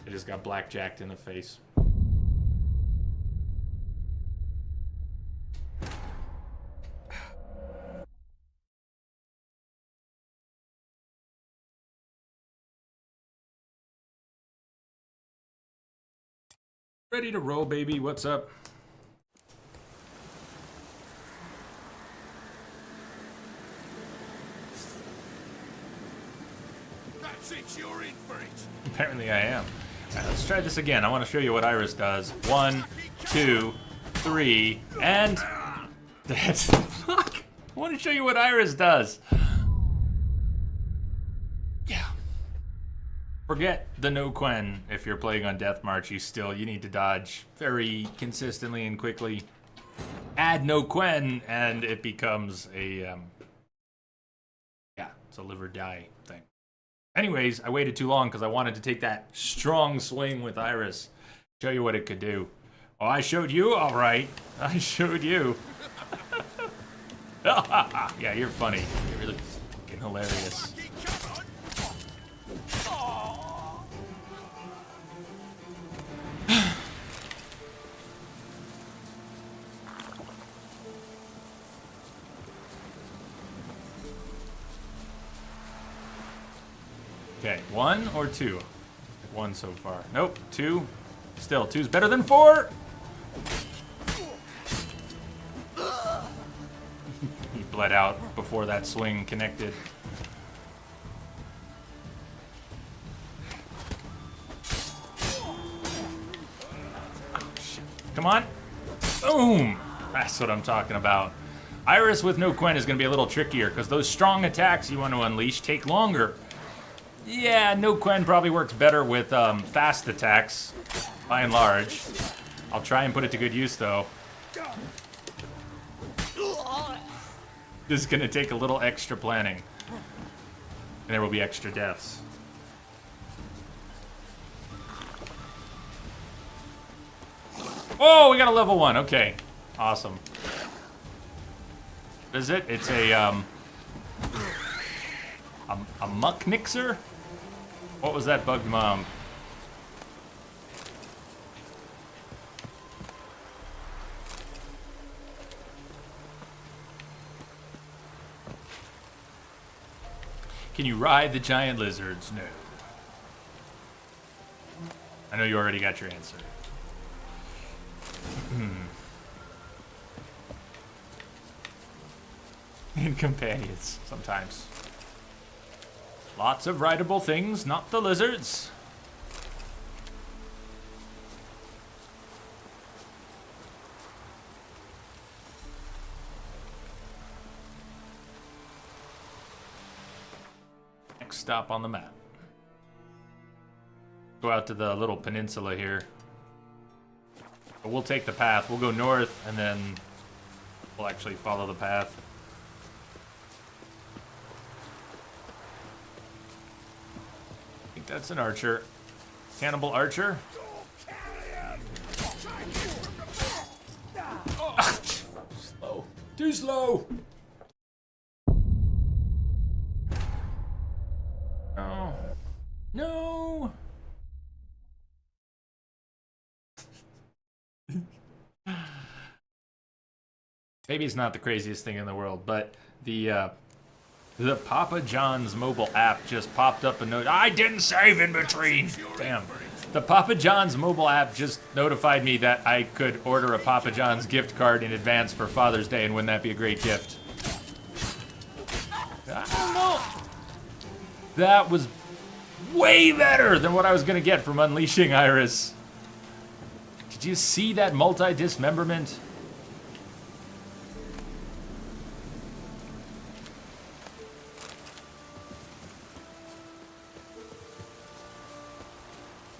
I just got blackjacked in the face. Ready to roll, baby. What's up? That's it, you're in for it. Apparently I am. Alright, let's try this again. I want to show you what Iris does. 1, 2, 3, and... That's... Fuck! I want to show you what Iris does. Yeah. Forget the no Quen if you're playing on Death March. You need to dodge very consistently and quickly. Add no Quen and it becomes a yeah, it's a live or die thing. Anyways, I waited too long because I wanted to take that strong swing with Iris. Show you what it could do. Oh, I showed you? All right. I showed you. Yeah, you're funny. You're really fucking hilarious. Okay, 1 or 2? 1 so far. Nope, 2. Still, 2's better than 4! He bled out before that swing connected. Oh, shit. Come on. Boom! That's what I'm talking about. Iris with no Quen is going to be a little trickier because those strong attacks you want to unleash take longer. Yeah, no Quen probably works better with fast attacks, by and large. I'll try and put it to good use, though. This is gonna take a little extra planning. And there will be extra deaths. Oh, we got a level 1. Okay. Awesome. What is it? It's a muck nixer? What was that bug mom? Can you ride the giant lizards? No. I know you already got your answer. And companions, sometimes. Lots of rideable things, not the lizards. Next stop on the map. Go out to the little peninsula here. But we'll take the path. We'll go north, and then we'll actually follow the path. I think that's an archer. Cannibal archer. Ah, slow. Too slow. Oh. No. Maybe it's not the craziest thing in the world, but the Papa John's mobile app just popped up a note. I didn't save in between. Damn. The Papa John's mobile app just notified me that I could order a Papa John's gift card in advance for Father's Day, and wouldn't that be a great gift? I don't know. That was way better than what I was gonna get from Unleashing Iris. Did you see that multi-dismemberment?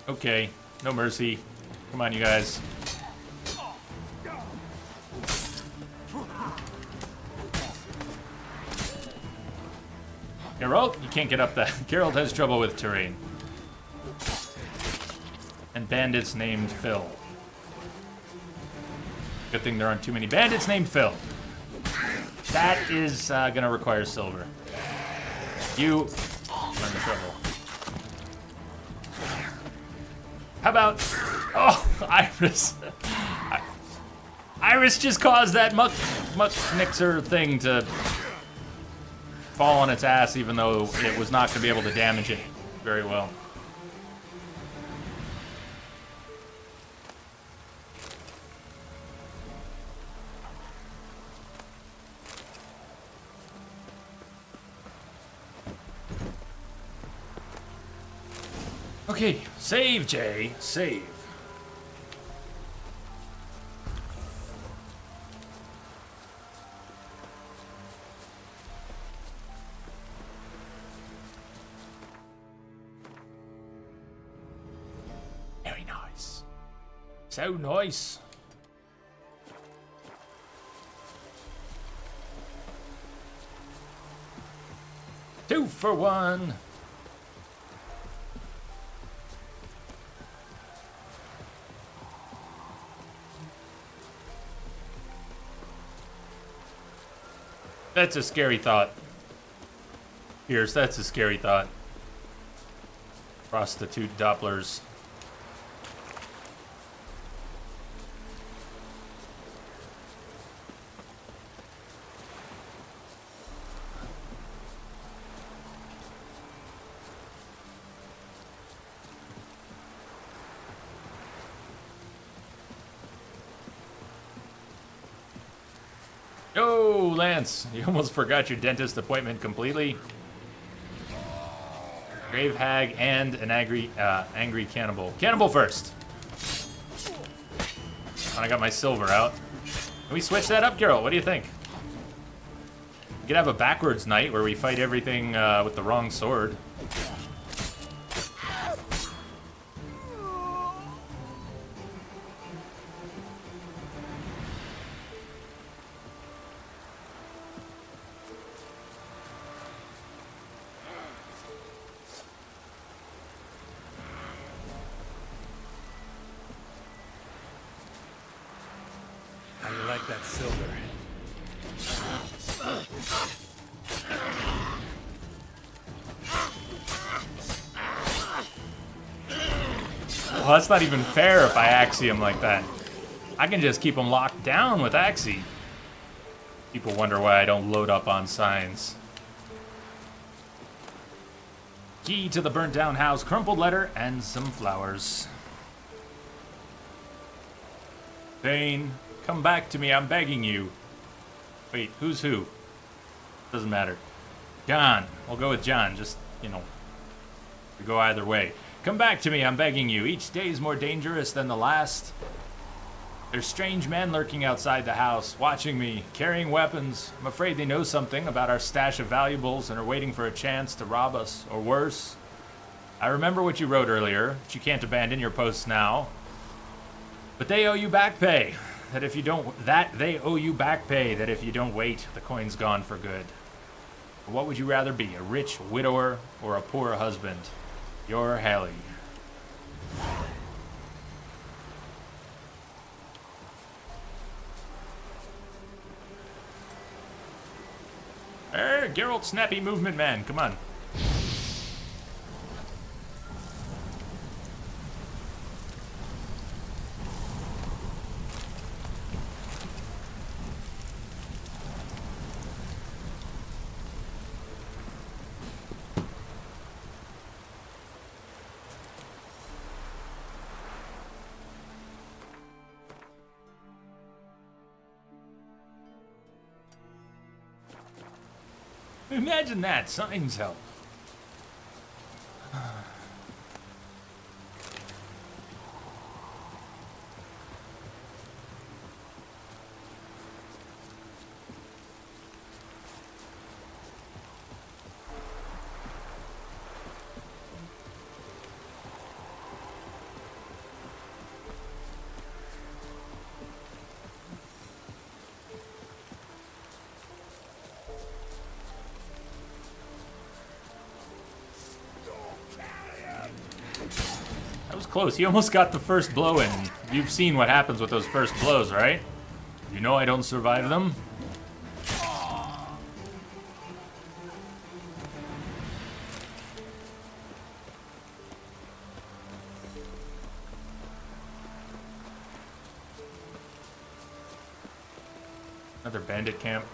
Okay, no mercy. Come on, you guys. Geralt, you can't get up that. Geralt has trouble with terrain. And bandits named Phil. Good thing there aren't too many bandits named Phil. That is gonna require silver. You are in trouble. How about... Oh, Iris. Iris just caused that muck mixer thing to fall on its ass, even though it was not going to be able to damage it very well. Okay, save, Jay. Save. Very nice. So nice. Two for one. That's a scary thought. Pierce, that's a scary thought. Prostitute Dopplers. Yo, Lance, you almost forgot your dentist appointment completely. Grave hag and an angry cannibal. Cannibal first. And I got my silver out. Can we switch that up, Carol? What do you think? We could have a backwards night where we fight everything with the wrong sword. like that silver. Well, that's not even fair if I axie him like that. I can just keep him locked down with axie. People wonder why I don't load up on signs. Key to the burnt down house, crumpled letter, and some flowers. Thane, come back to me, I'm begging you. Wait, who's who? Doesn't matter. John, we'll go with John, just, you know, we go either way. Come back to me, I'm begging you. Each day is more dangerous than the last. There's strange men lurking outside the house, watching me, carrying weapons. I'm afraid they know something about our stash of valuables and are waiting for a chance to rob us, or worse. I remember what you wrote earlier, that you can't abandon your posts now. But they owe you back pay. That if you don't wait, the coin's gone for good. What would you rather be, a rich widower or a poor husband? Your Hallie. Hey, Geralt, snappy movement man, come on. Imagine that, signs help. That was close. He almost got the first blow in. You've seen what happens with those first blows, right? You know I don't survive them. Another bandit camp.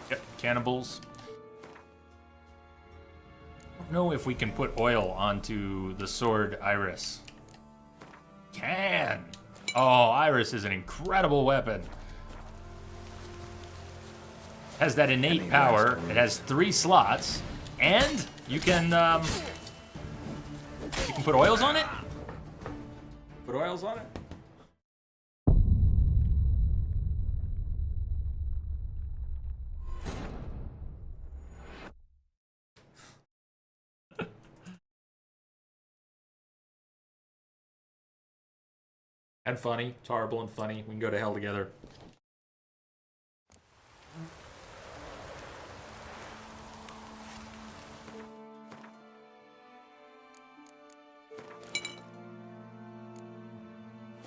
Yep, cannibals. I don't know if we can put oil onto the sword Iris. Can! Oh, Iris is an incredible weapon. Has that innate power. It has 3 slots, and you can put oils on it. Put oils on it. And funny. It's horrible and funny. We can go to hell together.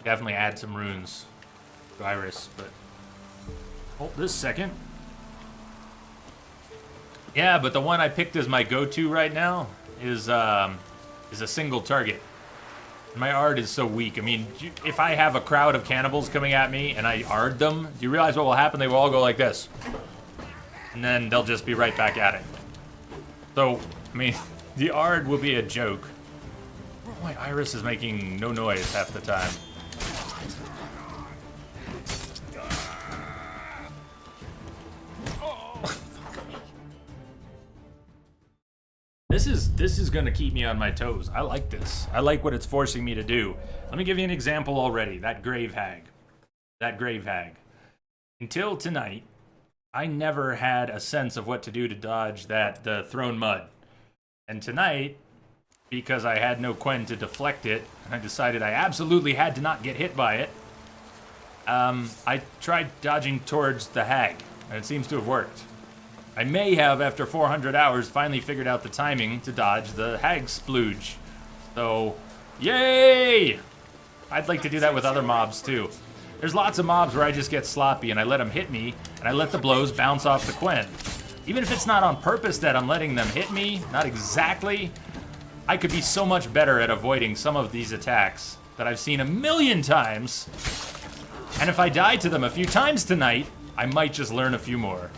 Definitely add some runes to Iris, but hold this second. Yeah, but the one I picked as my go-to right now is a single target. My art is so weak. I mean, if I have a crowd of cannibals coming at me and I ard them, do you realize what will happen? They will all go like this. And then they'll just be right back at it. So, I mean, the ard will be a joke. My Iris is making no noise half the time. This is gonna keep me on my toes. I like this. I like what it's forcing me to do. Let me give you an example already. That grave hag. Until tonight, I never had a sense of what to do to dodge the thrown mud. And tonight, because I had no Quen to deflect it, and I decided I absolutely had to not get hit by it, I tried dodging towards the hag, and it seems to have worked. I may have, after 400 hours, finally figured out the timing to dodge the hag splooge. So, yay! I'd like to do that with other mobs, too. There's lots of mobs where I just get sloppy and I let them hit me, and I let the blows bounce off the Quen. Even if it's not on purpose that I'm letting them hit me, not exactly, I could be so much better at avoiding some of these attacks that I've seen a million times. And if I die to them a few times tonight, I might just learn a few more.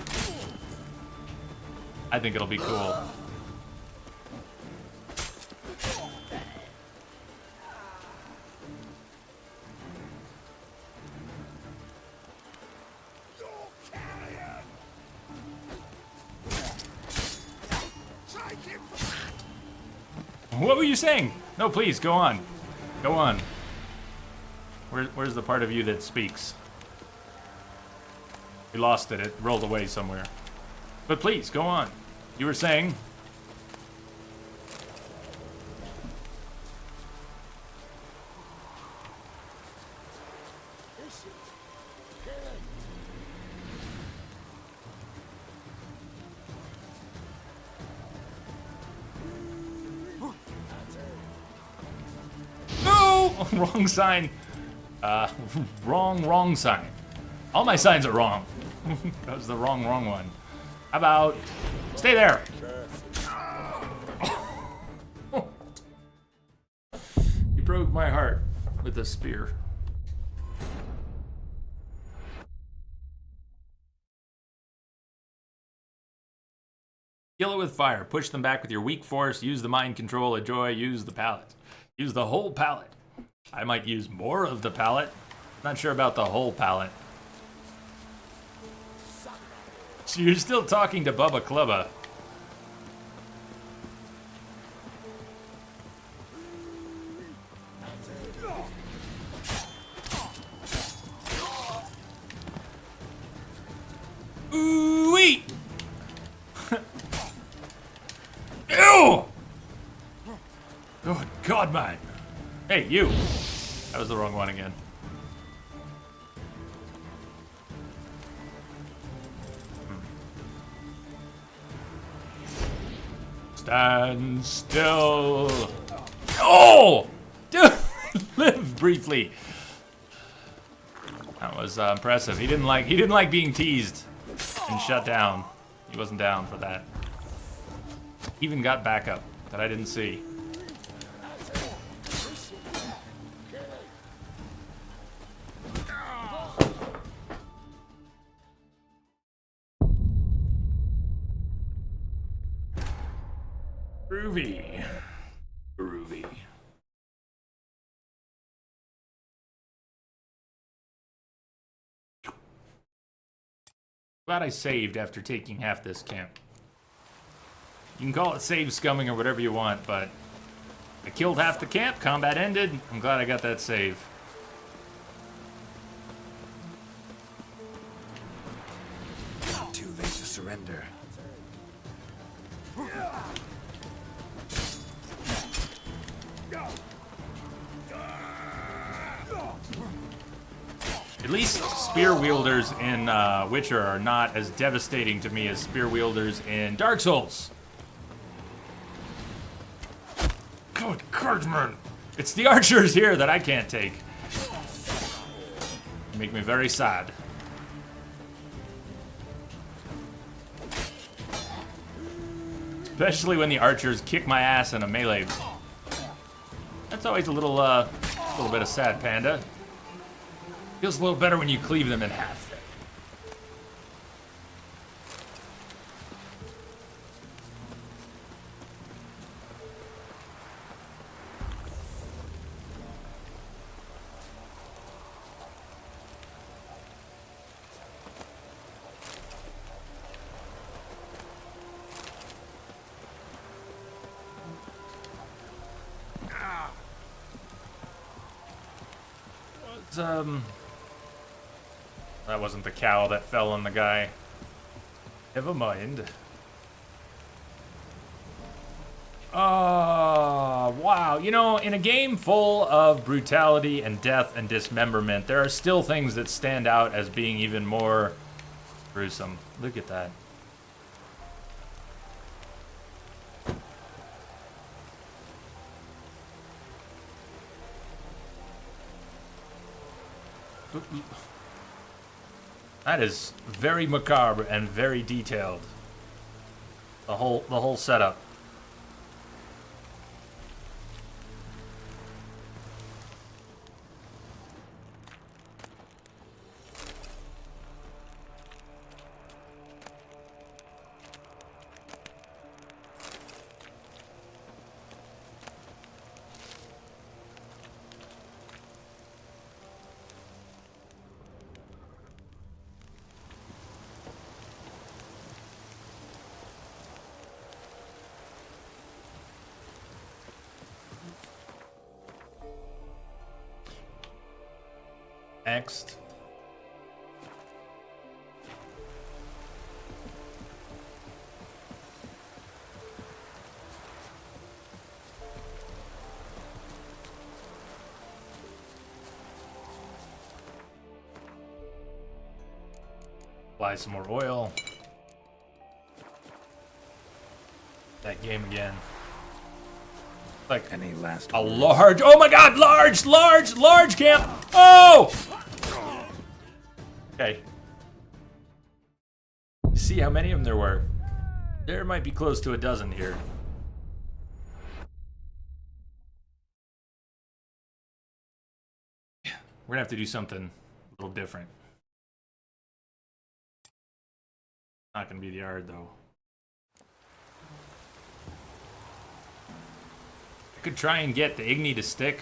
I think it'll be cool. What were you saying? No, please, go on. Go on. Where's the part of you that speaks? We lost it. It rolled away somewhere. But please, go on. You were saying... No! Wrong sign. Wrong sign. All my signs are wrong. That was the wrong one. How about... Stay there! You broke my heart with a spear. Kill it with fire. Push them back with your weak force. Use the mind control. Enjoy. Use the pallet. Use the whole pallet. I might use more of the pallet. Not sure about the whole pallet. So you're still talking to Bubba Clubba. Ooh-wee! Ew! Oh, God, man. Hey, you. That was the wrong one again. Stand still. Oh! Dude, live briefly. That was impressive. He didn't like being teased and shut down. He wasn't down for that. Even got backup that I didn't see. Groovy. Groovy. Glad I saved after taking half this camp. You can call it save scumming or whatever you want, but I killed half the camp, combat ended. I'm glad I got that save. Too late to surrender. At least spear wielders in Witcher are not as devastating to me as spear wielders in Dark Souls. Good Cardman! It's the archers here that I can't take. They make me very sad. Especially when the archers kick my ass in a melee. That's always a little bit of sad, Panda. Feels a little better when you cleave them in half. That wasn't the cow that fell on the guy. Never mind. Wow. You know, in a game full of brutality and death and dismemberment, there are still things that stand out as being even more gruesome. Look at that. That is very macabre and very detailed. The whole setup. Next. Apply some more oil. That game again. Like Any last a large, oh my god, large camp. Oh! Okay. See how many of them there were. There might be close to a dozen here. We're gonna have to do something a little different. Not gonna be the yard though. I could try and get the Igni to stick.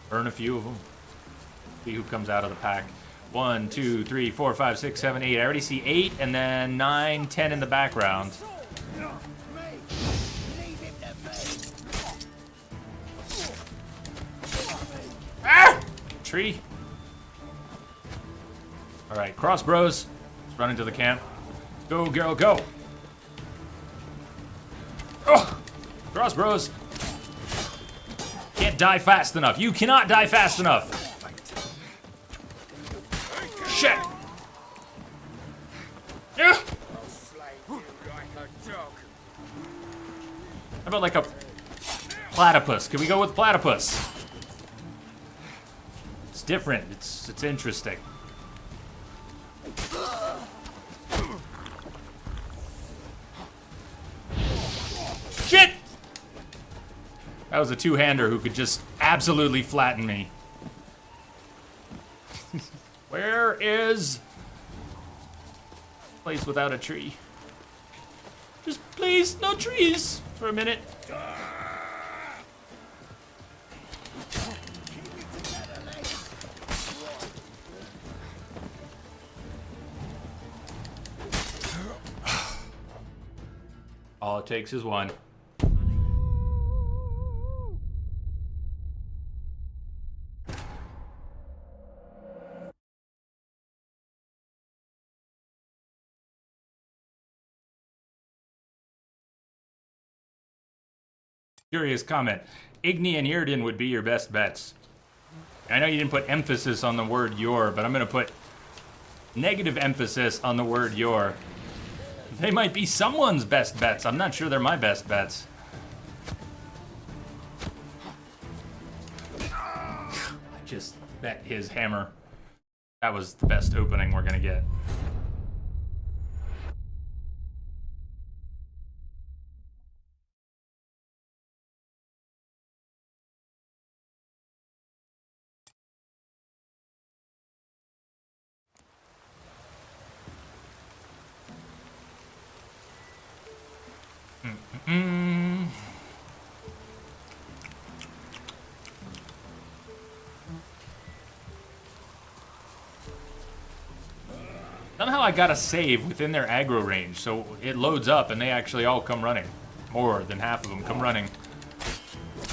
Burn a few of them. See who comes out of the pack. 1, 2, 3, 4, 5, 6, 7, 8. I already see 8 and then 9, 10 in the background. Ah! Tree. Alright, cross bros. Let's run into the camp. Go, girl, go. Oh! Cross bros. Can't die fast enough. You cannot die fast enough. Shit. Yeah. How about like a platypus? Can we go with platypus? It's different. It's interesting. Shit! That was a two-hander who could just absolutely flatten me. Where is place without a tree? Just please, no trees for a minute. All it takes is one. Curious comment. Igni and Irden would be your best bets. I know you didn't put emphasis on the word your, but I'm going to put negative emphasis on the word your. They might be someone's best bets. I'm not sure they're my best bets. I just bet his hammer. That was the best opening we're going to get. Somehow I got a save within their aggro range, so it loads up and they actually all come running. More than half of them come running.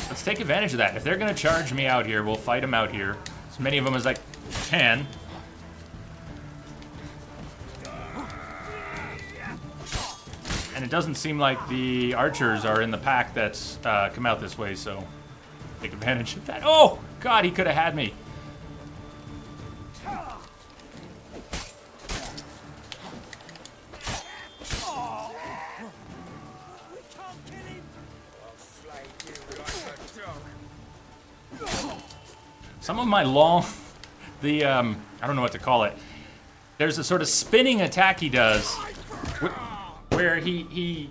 Let's take advantage of that. If they're gonna charge me out here, we'll fight them out here. As many of them as I can. And it doesn't seem like the archers are in the pack that's come out this way, so take advantage of that. Oh, God, he could have had me. Some of my I don't know what to call it. There's a sort of spinning attack he does, where he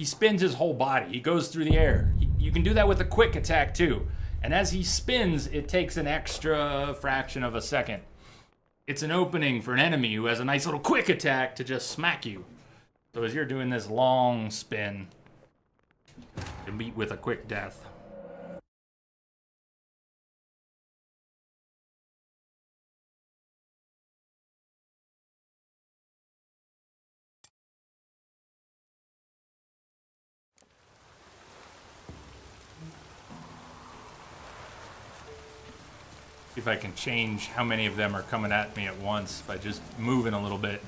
spins his whole body. He goes through the air. You can do that with a quick attack too. And as he spins, it takes an extra fraction of a second. It's an opening for an enemy who has a nice little quick attack to just smack you. So as you're doing this long spin, you meet with a quick death. See if I can change how many of them are coming at me at once by just moving a little bit.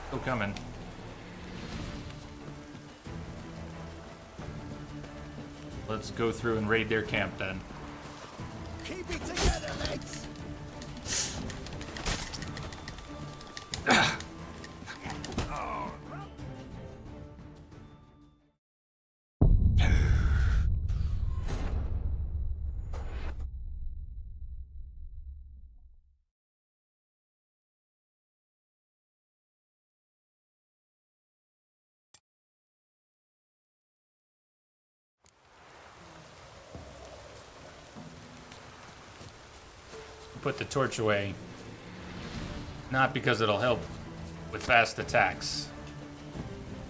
Still coming. Let's go through and raid their camp then. Keep it together, legs. Put the torch away. Not because it'll help with fast attacks.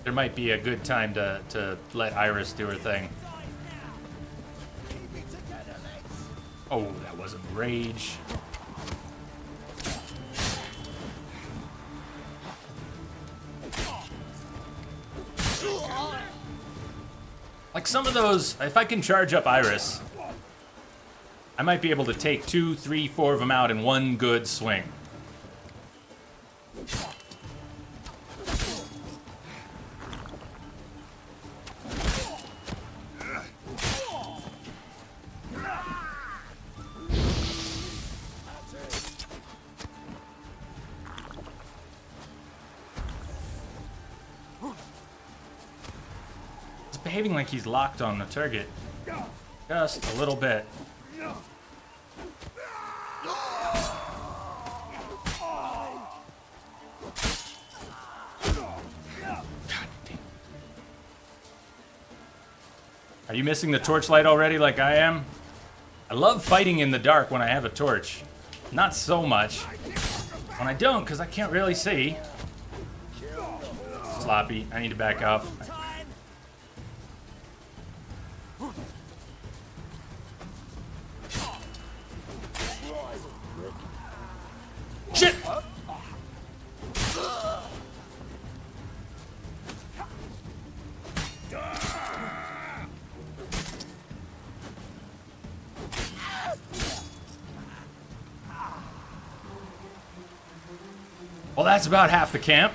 There might be a good time to let Iris do her thing. Oh, that wasn't rage. Like some of those, if I can charge up Iris, I might be able to take 2, 3, 4 of them out in one good swing. He's behaving like he's locked on the target. Just a little bit. Are you missing the torchlight already like I am? I love fighting in the dark when I have a torch. Not so much when I don't, because I can't really see. Sloppy. I need to back off. Shit! Well, that's about half the camp.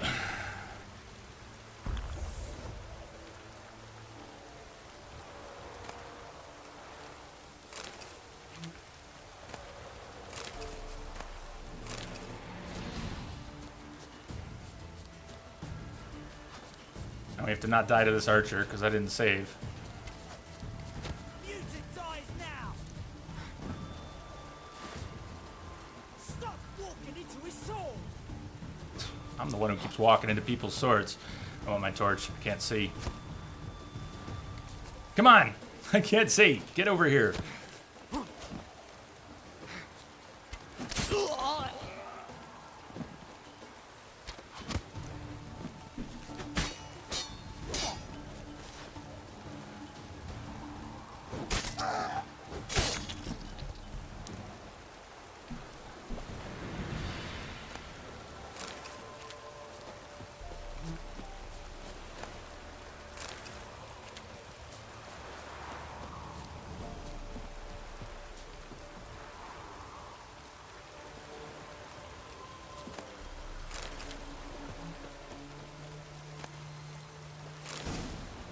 Now we have to not die to this archer because I didn't save. Mutant dies now. Stop walking into his soul. I'm the one who keeps walking into people's swords. I want my torch. I can't see. Come on! I can't see. Get over here.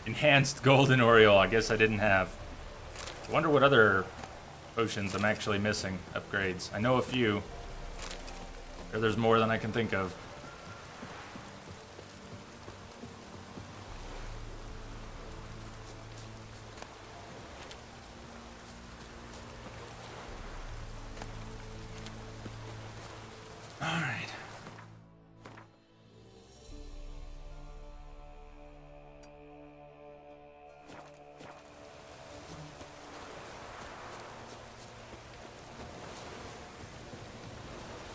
Enhanced Golden Oriole, I guess I didn't have. I wonder what other potions I'm actually missing, upgrades. I know a few. Or there's more than I can think of.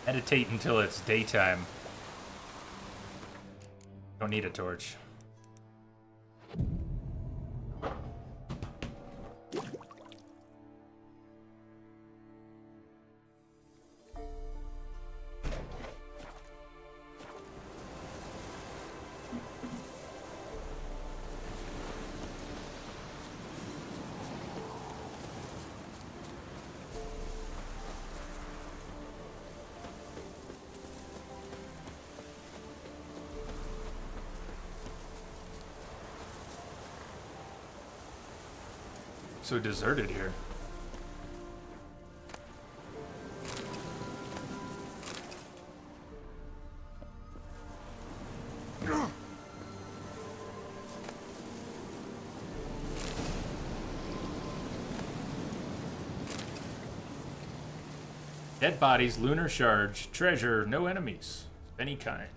Meditate until it's daytime. Don't need a torch. So deserted here. Dead bodies, lunar shards, treasure, no enemies of any kind.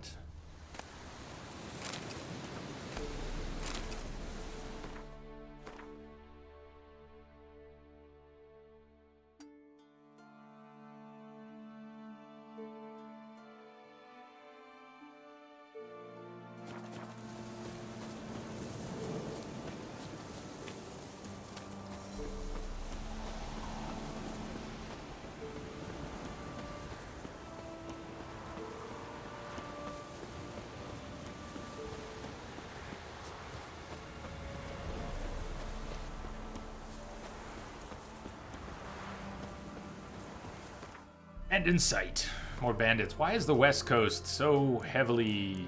And in sight. More bandits. Why is the West Coast so heavily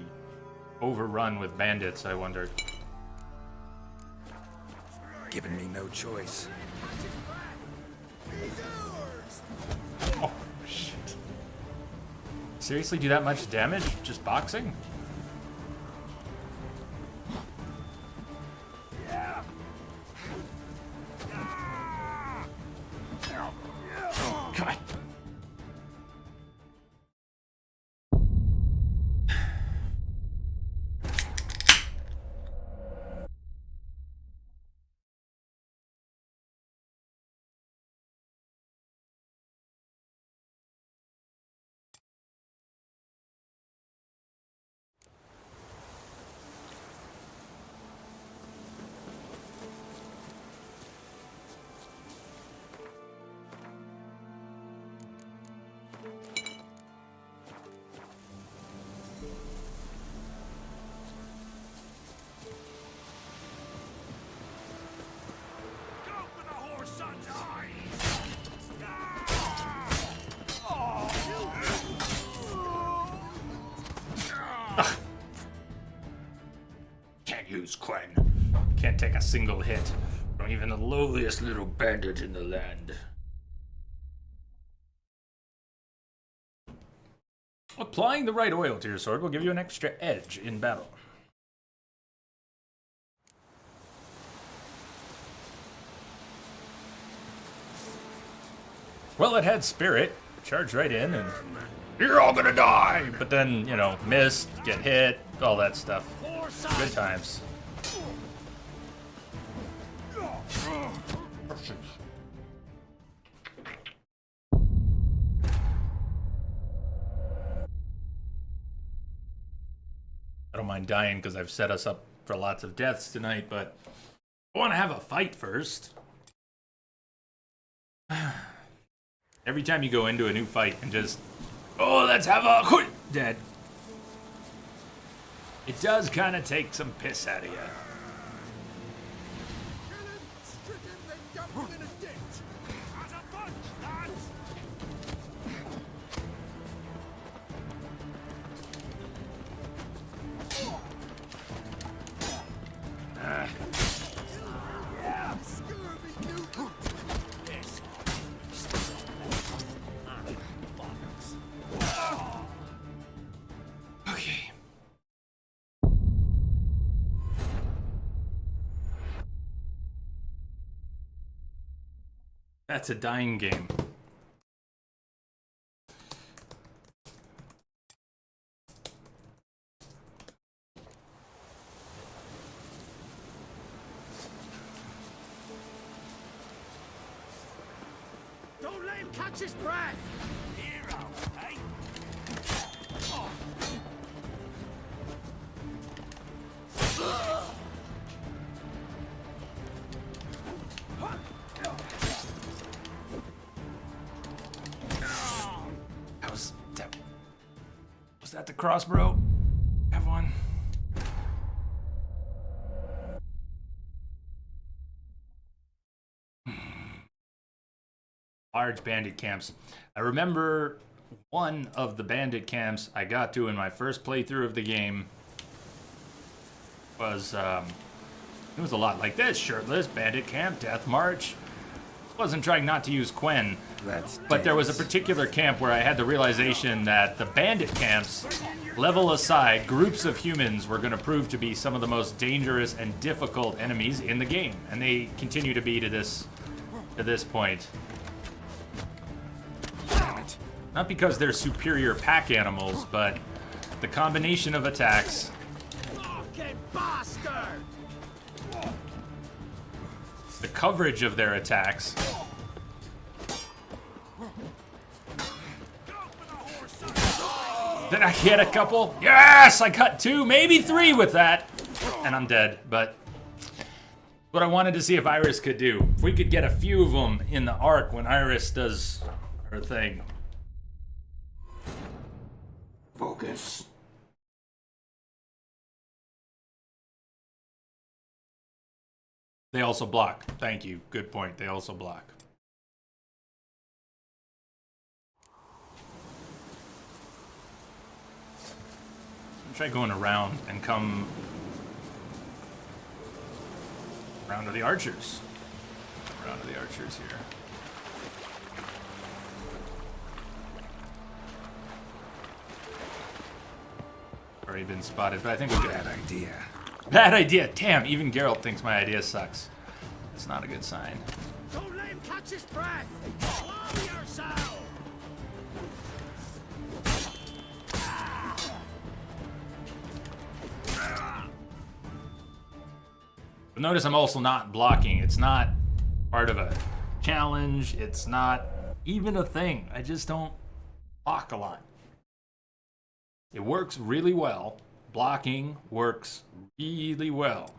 overrun with bandits, I wonder? Giving me no choice. Oh, shit. Seriously, do that much damage? Just boxing? God. Use Quen. Can't take a single hit from even the lowliest little bandit in the land. Applying the right oil to your sword will give you an extra edge in battle. Well, it had spirit. Charged right in and you're all gonna die! But then, you know, miss, get hit, all that stuff. Good times. I don't mind dying because I've set us up for lots of deaths tonight, but I want to have a fight first. Every time you go into a new fight and just, oh, let's have a dead. It does kind of take some piss out of you. Okay. That's a dying game. Don't let him catch his breath! Hero, eh? that the crossbow? Have one. Large bandit camps. I remember one of the bandit camps I got to in my first playthrough of the game was, it was a lot like this. Shirtless, bandit camp, death march. Wasn't trying not to use Quen, but there was a particular camp where I had the realization that the bandit camps, level aside, groups of humans were going to prove to be some of the most dangerous and difficult enemies in the game, and they continue to be to this point. Not because they're superior pack animals, but the combination of attacks. Fucking bastard! The coverage of their attacks. Did I get a couple? Yes! I got 2, maybe 3 with that. And I'm dead, but what I wanted to see if Iris could do. If we could get a few of them in the arc when Iris does her thing. Focus. They also block. Thank you. Good point. They also block. Try going around and come around to the archers. Around to the archers here. Already been spotted, but I think we're good. Bad idea. Bad idea. Damn, even Geralt thinks my idea sucks. It's not a good sign. Don't let him catch his breath! Slow yourself! But notice I'm also not blocking. It's not part of a challenge. It's not even a thing. I just don't block a lot. It works really well. Blocking works really well.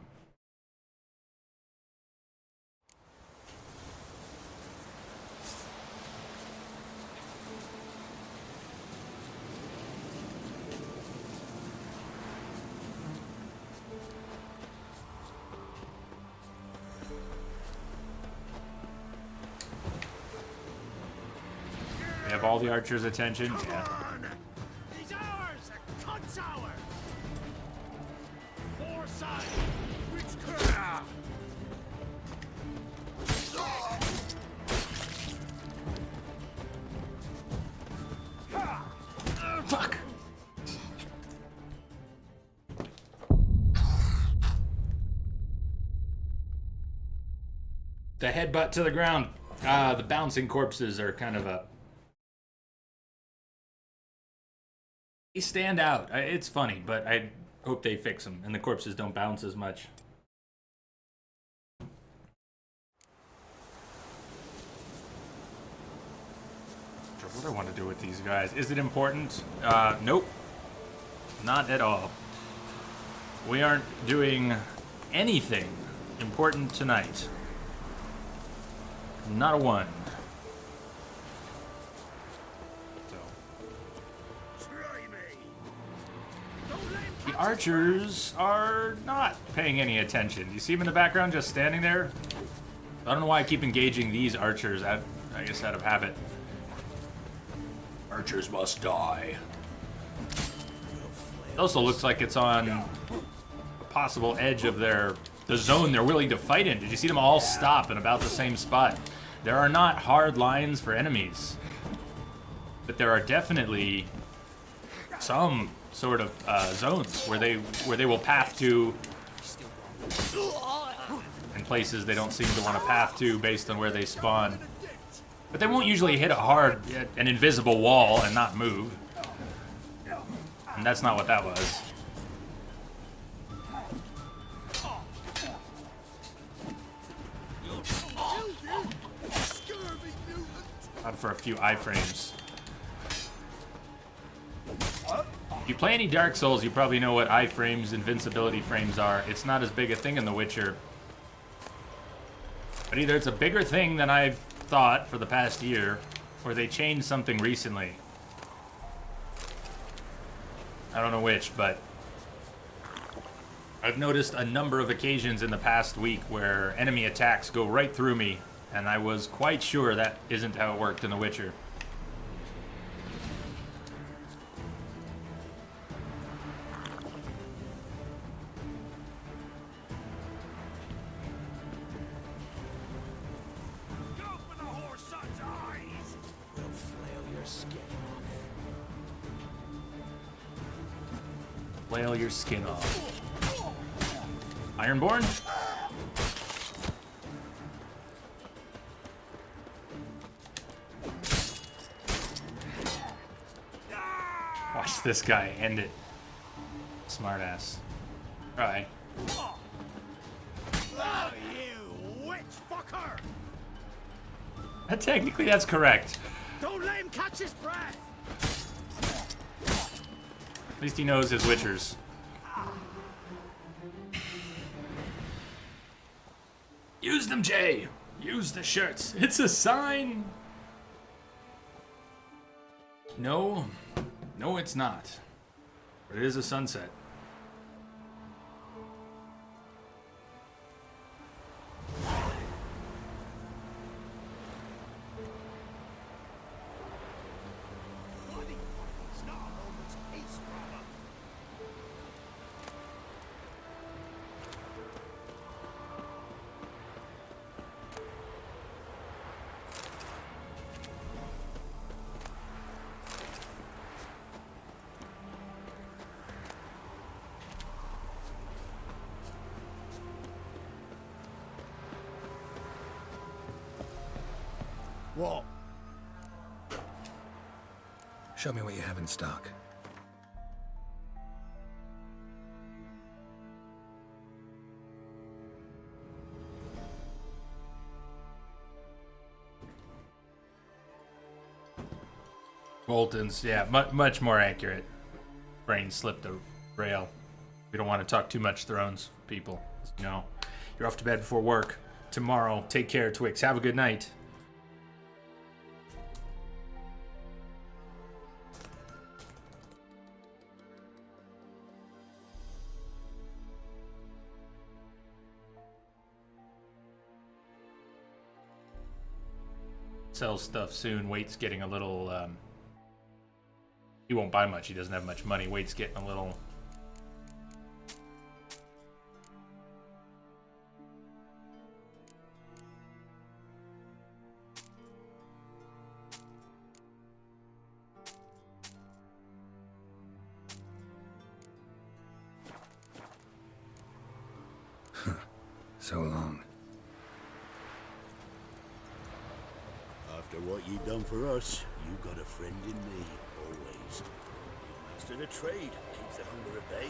We have all the archers' attention. Yeah. He's ours! A cunt's ours! Foresight! Witchcraft! Fuck! The headbutt to the ground. The bouncing corpses are kind of a... They stand out. It's funny, but I hope they fix them and the corpses don't bounce as much. What do I want to do with these guys? Is it important? Nope. Not at all. We aren't doing anything important tonight. Not a one. The archers are not paying any attention. You see them in the background just standing there? I don't know why I keep engaging these archers, I guess out of habit. Archers must die. It also looks like it's on a possible edge of the zone they're willing to fight in. Did you see them all stop in about the same spot? There are not hard lines for enemies, but there are definitely some sort of zones where they will path to, and places they don't seem to want to path to based on where they spawn. But they won't usually hit an invisible wall and not move. And that's not what that was. Out for a few iframes. If you play any Dark Souls, you probably know what iframes, invincibility frames are. It's not as big a thing in The Witcher. But either it's a bigger thing than I've thought for the past year, or they changed something recently. I don't know which, but I've noticed a number of occasions in the past week where enemy attacks go right through me, and I was quite sure that isn't how it worked in The Witcher. Flail your skin off. Ironborn? Watch this guy end it. Smartass. Alright. Oh, you witch fucker! Technically, that's correct. Don't let him catch his breath! At least he knows his Witchers. Use them, Jay! Use the shirts. It's a sign! No. No, it's not. But it is a sunset. What? Show me what you have in stock. Bolton's, yeah, much more accurate. Brain slipped a rail. We don't want to talk too much Thrones, people. You know, you're off to bed before work tomorrow. Take care, Twix. Have a good night. Sell stuff soon. Wait's getting a little, he won't buy much. He doesn't have much money. Wait's getting a little... So long. After what you done for us, you got a friend in me, always. Master the trade, keeps the hunger at bay.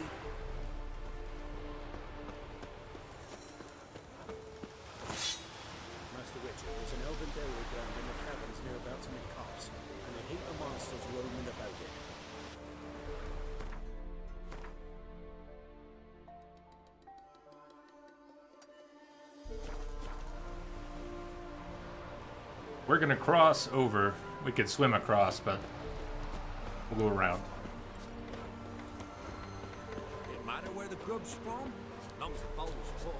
Master Witcher, there's an elven burial ground in the caverns nearabouts mid copse, and a heap of monsters roaming about it. We're gonna cross over. We could swim across, but we'll go around. It matter where the grub's spawn? Long as the bowl's full.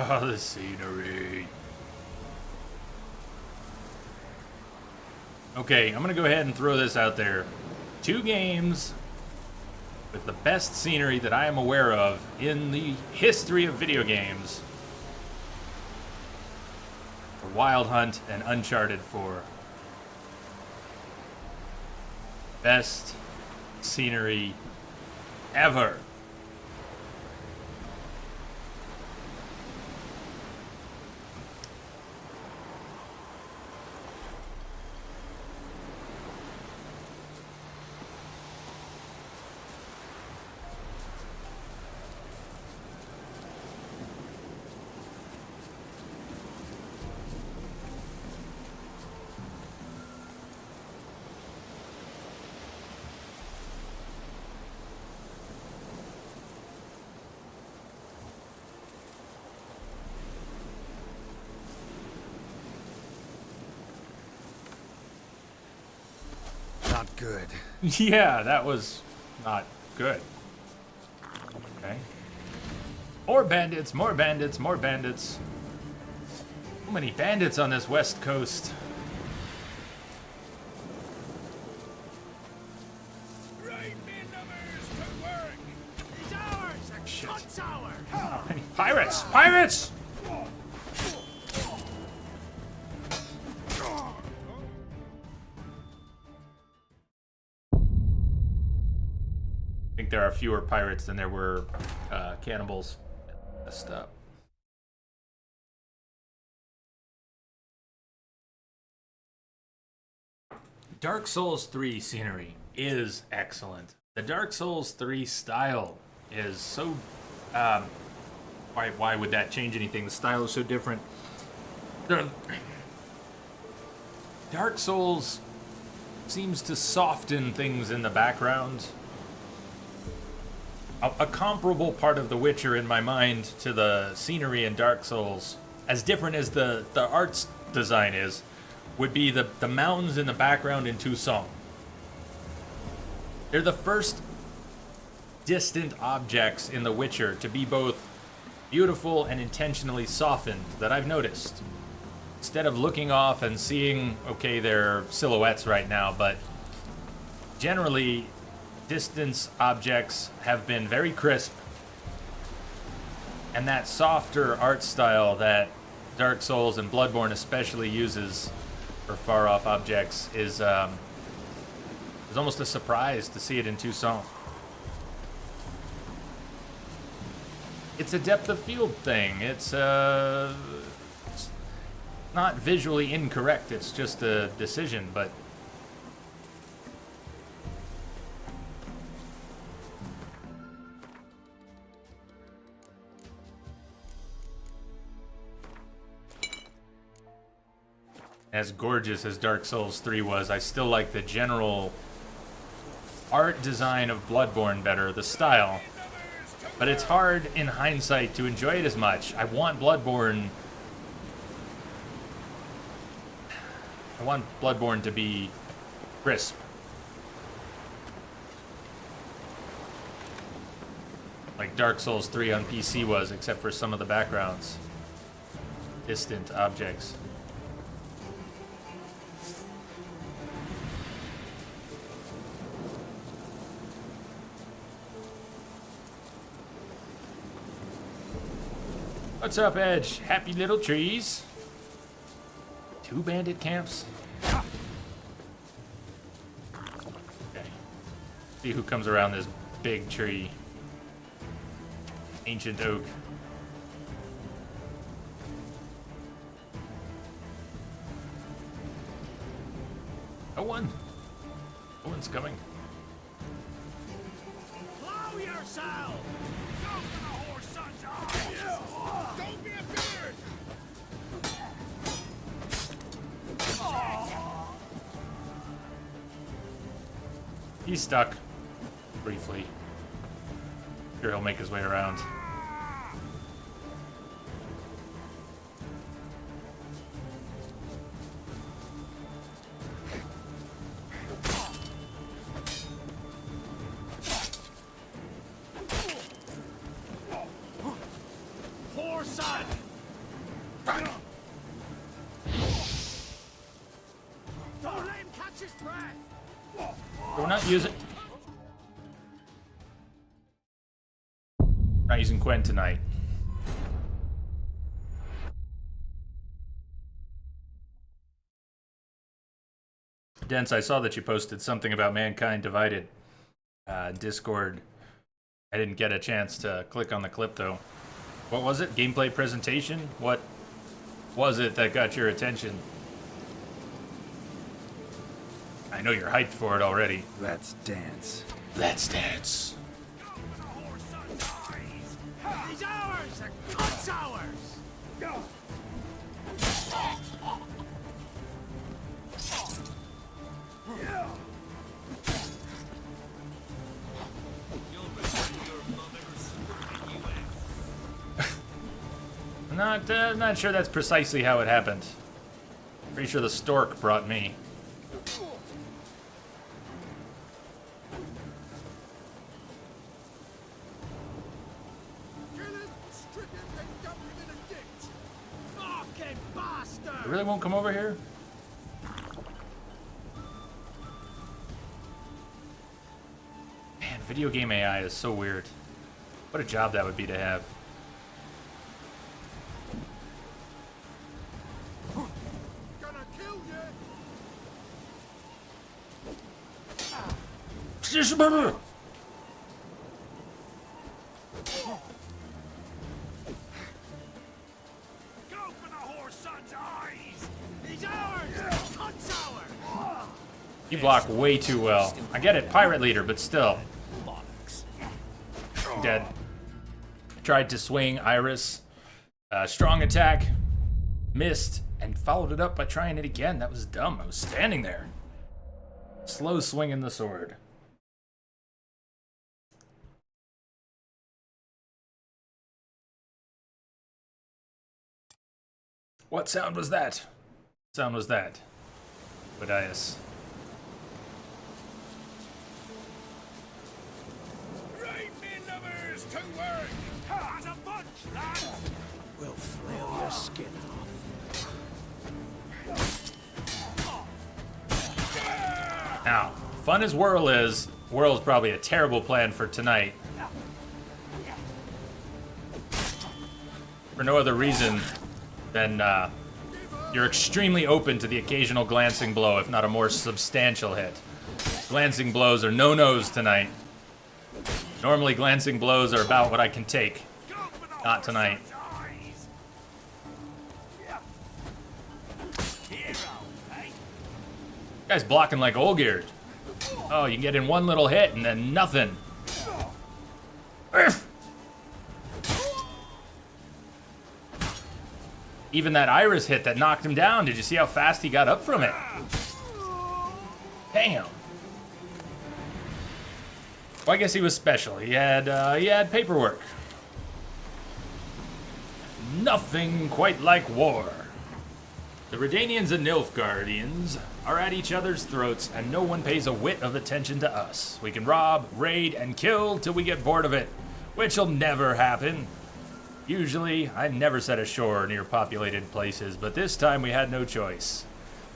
Oh, the scenery. Okay, I'm gonna go ahead and throw this out there. 2 games with the best scenery that I am aware of in the history of video games. For Wild Hunt and Uncharted 4. Best scenery ever. not good. Yeah, that was not good. Okay. More bandits, more bandits, more bandits. So many bandits on this west coast. Shit. Pirates! Pirates! I think there are fewer pirates than there were cannibals. Messed up. Dark Souls 3 scenery is excellent. The Dark Souls 3 style is so... why would that change anything? The style is so different. Dark Souls seems to soften things in the background. A comparable part of The Witcher in my mind to the scenery in Dark Souls, as different as the art's design is, would be the mountains in the background in Tucson. They're the first distant objects in The Witcher to be both beautiful and intentionally softened that I've noticed. Instead of looking off and seeing, okay, they're silhouettes right now, but generally distance objects have been very crisp, and that softer art style that Dark Souls and Bloodborne especially uses for far-off objects is almost a surprise to see it in Tucson. It's a depth of field thing. It's not visually incorrect, it's just a decision, but as gorgeous as Dark Souls 3 was, I still like the general art design of Bloodborne better, the style. But it's hard in hindsight to enjoy it as much. I want Bloodborne to be crisp. Like Dark Souls 3 on PC was, except for some of the backgrounds. Distant objects. What's up, Edge? Happy little trees. 2 bandit camps? Okay. See who comes around this big tree. Ancient oak. No one. No one's coming. Blow yourself! Go for the horse son's eyes! Don't be a beard! He's stuck. Briefly. Sure, he'll make his way around. Poor son! Don't let him catch his breath! We're not using... Not using Quen tonight. Dents, I saw that you posted something about Mankind Divided. Discord. I didn't get a chance to click on the clip, though. What was it? Gameplay presentation? What was it that got your attention? I know you're hyped for it already. Let's dance. Let's dance. Go for the horse son's eyes! He's ours! The god's ours! Go! Not sure that's precisely how it happened. Pretty sure the stork brought me. won't come over here? Man, video game AI is so weird. What a job that would be to have. Gonna kill you. Go for the whore son's eyes. He's ours. Cunt's ours. You block way too well. I get it, pirate leader, but still. Dead. Tried to swing Iris. Strong attack. Missed. And followed it up by trying it again. That was dumb. I was standing there. Slow swinging the sword. What sound was that? What sound was that? Bodias. Right, me lovers, to work. As a bunch, lads. We'll flail your skin off. Now, fun as Whirl's probably a terrible plan for tonight. For no other reason than you're extremely open to the occasional glancing blow, if not a more substantial hit. Glancing blows are no-nos tonight. Normally, glancing blows are about what I can take. Not tonight. Guy's blocking like Olgierd. Oh, you can get in one little hit and then nothing. Even that Iris hit that knocked him down. Did you see how fast he got up from it? Damn. Well, I guess he was special. He had paperwork. Nothing quite like war. The Redanians and Nilfgaardians are at each other's throats, and no one pays a whit of attention to us. We can rob, raid, and kill till we get bored of it, which'll never happen. Usually, I never set ashore near populated places, but this time we had no choice.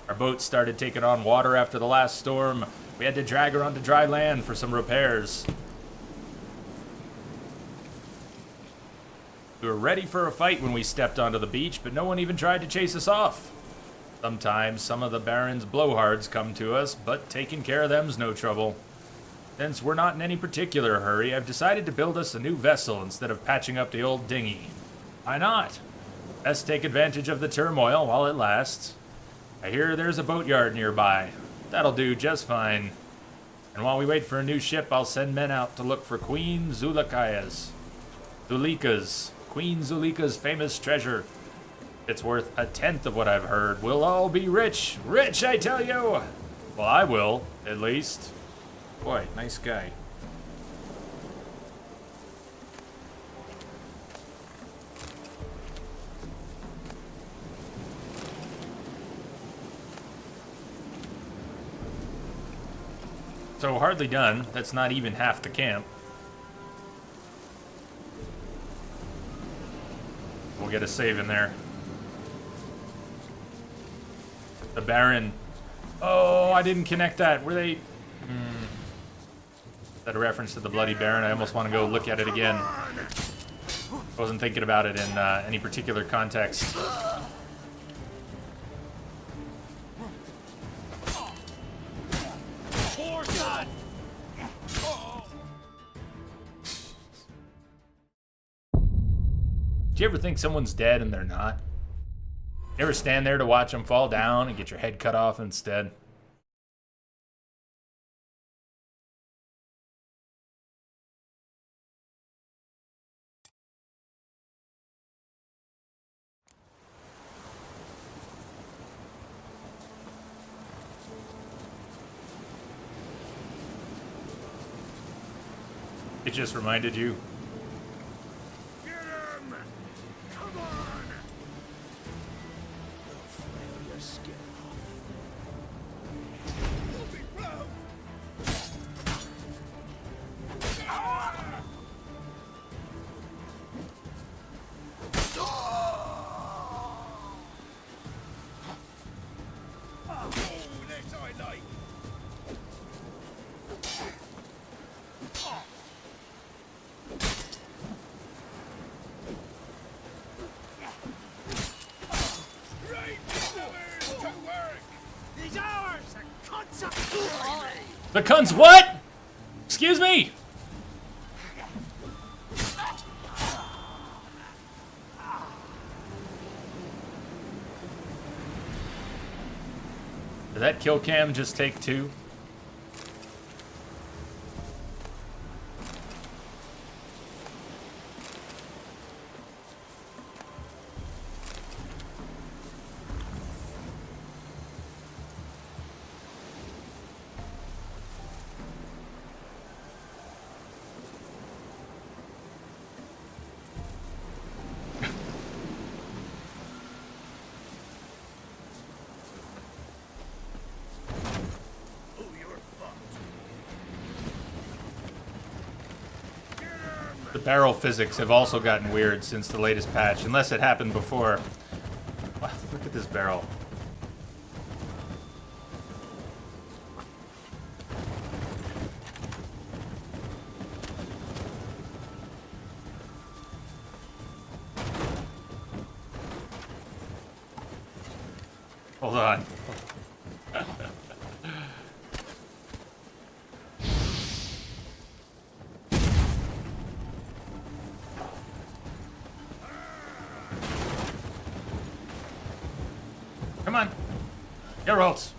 Our boat started taking on water after the last storm. We had to drag her onto dry land for some repairs. We were ready for a fight when we stepped onto the beach, but no one even tried to chase us off. Sometimes some of the Baron's blowhards come to us, but taking care of them's no trouble. Since we're not in any particular hurry, I've decided to build us a new vessel instead of patching up the old dinghy. Why not? Best take advantage of the turmoil while it lasts. I hear there's a boatyard nearby. That'll do just fine. And while we wait for a new ship, I'll send men out to look for Queen Zulika's famous treasure. It's worth a tenth of what I've heard. We'll all be rich. Rich, I tell you! Well, I will, at least. Boy, nice guy. So hardly done. That's not even half the camp. We'll get a save in there. The Baron. Oh, I didn't connect that. Were they... Is that a reference to the Bloody Baron? I almost want to go look at it again. Wasn't thinking about it in any particular context. Do you ever think someone's dead and they're not? You ever stand there to watch them fall down and get your head cut off instead? It just reminded you. Get him! Come on! We'll flail your skin We'll be broke! I like. Right, to work. These hours are cuts up. The cunts what? Excuse me? Did that kill cam just take 2? Oh, you're fucked. The barrel physics have also gotten weird since the latest patch, unless it happened before. Wow, look at this barrel. Hold on. Come on. Get rolls.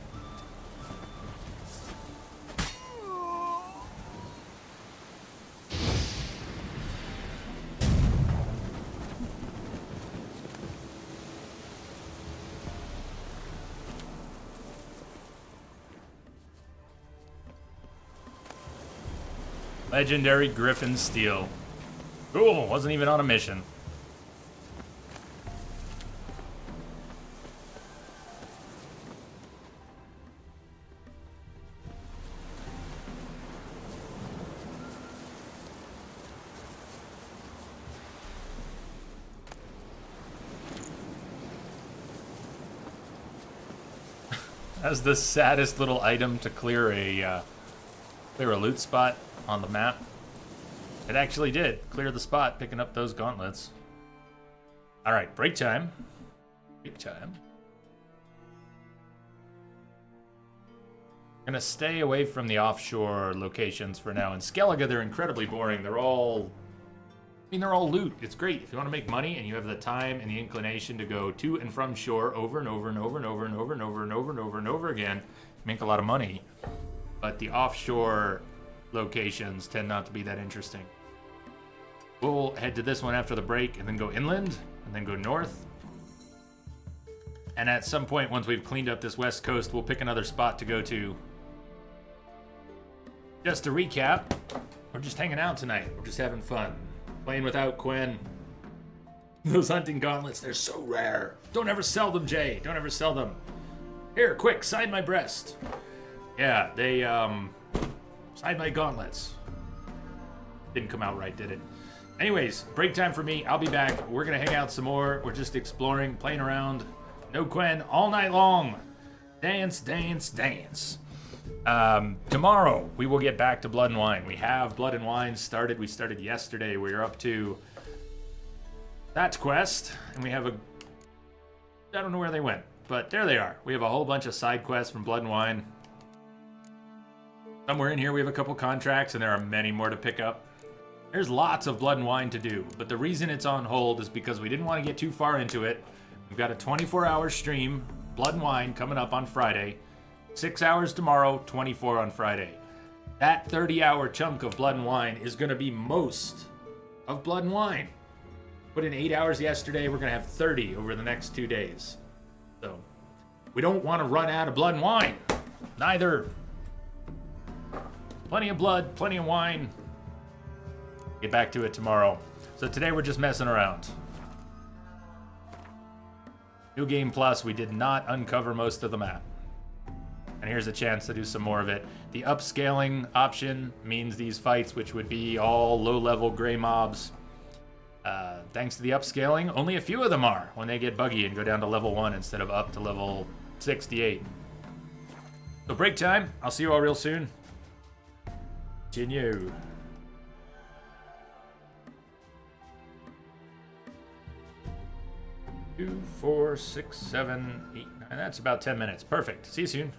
Legendary Griffin Steel. Cool, wasn't even on a mission. That's the saddest little item to clear a loot spot on the map. It actually did clear the spot, picking up those gauntlets. All right, break time. Break time. Gonna stay away from the offshore locations for now. In Skellige, they're incredibly boring. They're all loot. It's great if you want to make money and you have the time and the inclination to go to and from shore over and over and over and over and over and over and over and over and over again. Make a lot of money. But the offshore locations tend not to be that interesting. We'll head to this one after the break and then go inland and then go north. And at some point, once we've cleaned up this west coast, we'll pick another spot to go to. Just to recap, we're just hanging out tonight. We're just having fun. Playing without Quen. Those hunting gauntlets, they're so rare. Don't ever sell them, Jay. Don't ever sell them. Here, quick, sign my breast. Yeah, they, sign my gauntlets. Didn't come out right, did it? Anyways, break time for me. I'll be back. We're gonna hang out some more. We're just exploring, playing around. No Quen all night long. Dance, dance, dance. Tomorrow, we will get back to Blood and Wine. We have Blood and Wine started. We started yesterday. We are up to that quest. And we have a... I don't know where they went, but there they are. We have a whole bunch of side quests from Blood and Wine. Somewhere in here, we have a couple contracts, and there are many more to pick up. There's lots of Blood and Wine to do, but the reason it's on hold is because we didn't want to get too far into it. We've got a 24-hour stream, Blood and Wine, coming up on Friday. 6 hours tomorrow, 24 on Friday. That 30-hour chunk of Blood and Wine is going to be most of Blood and Wine. Put in 8 hours yesterday, we're going to have 30 over the next 2 days. So, we don't want to run out of Blood and Wine. Neither. Plenty of blood, plenty of wine. Get back to it tomorrow. So today we're just messing around. New Game Plus, we did not uncover most of the map. And here's a chance to do some more of it. The upscaling option means these fights, which would be all low-level gray mobs, thanks to the upscaling, only a few of them are when they get buggy and go down to level 1 instead of up to level 68. So break time. I'll see you all real soon. Continue. 2, 4, 6, 7, 8, 9. That's about 10 minutes. Perfect. See you soon.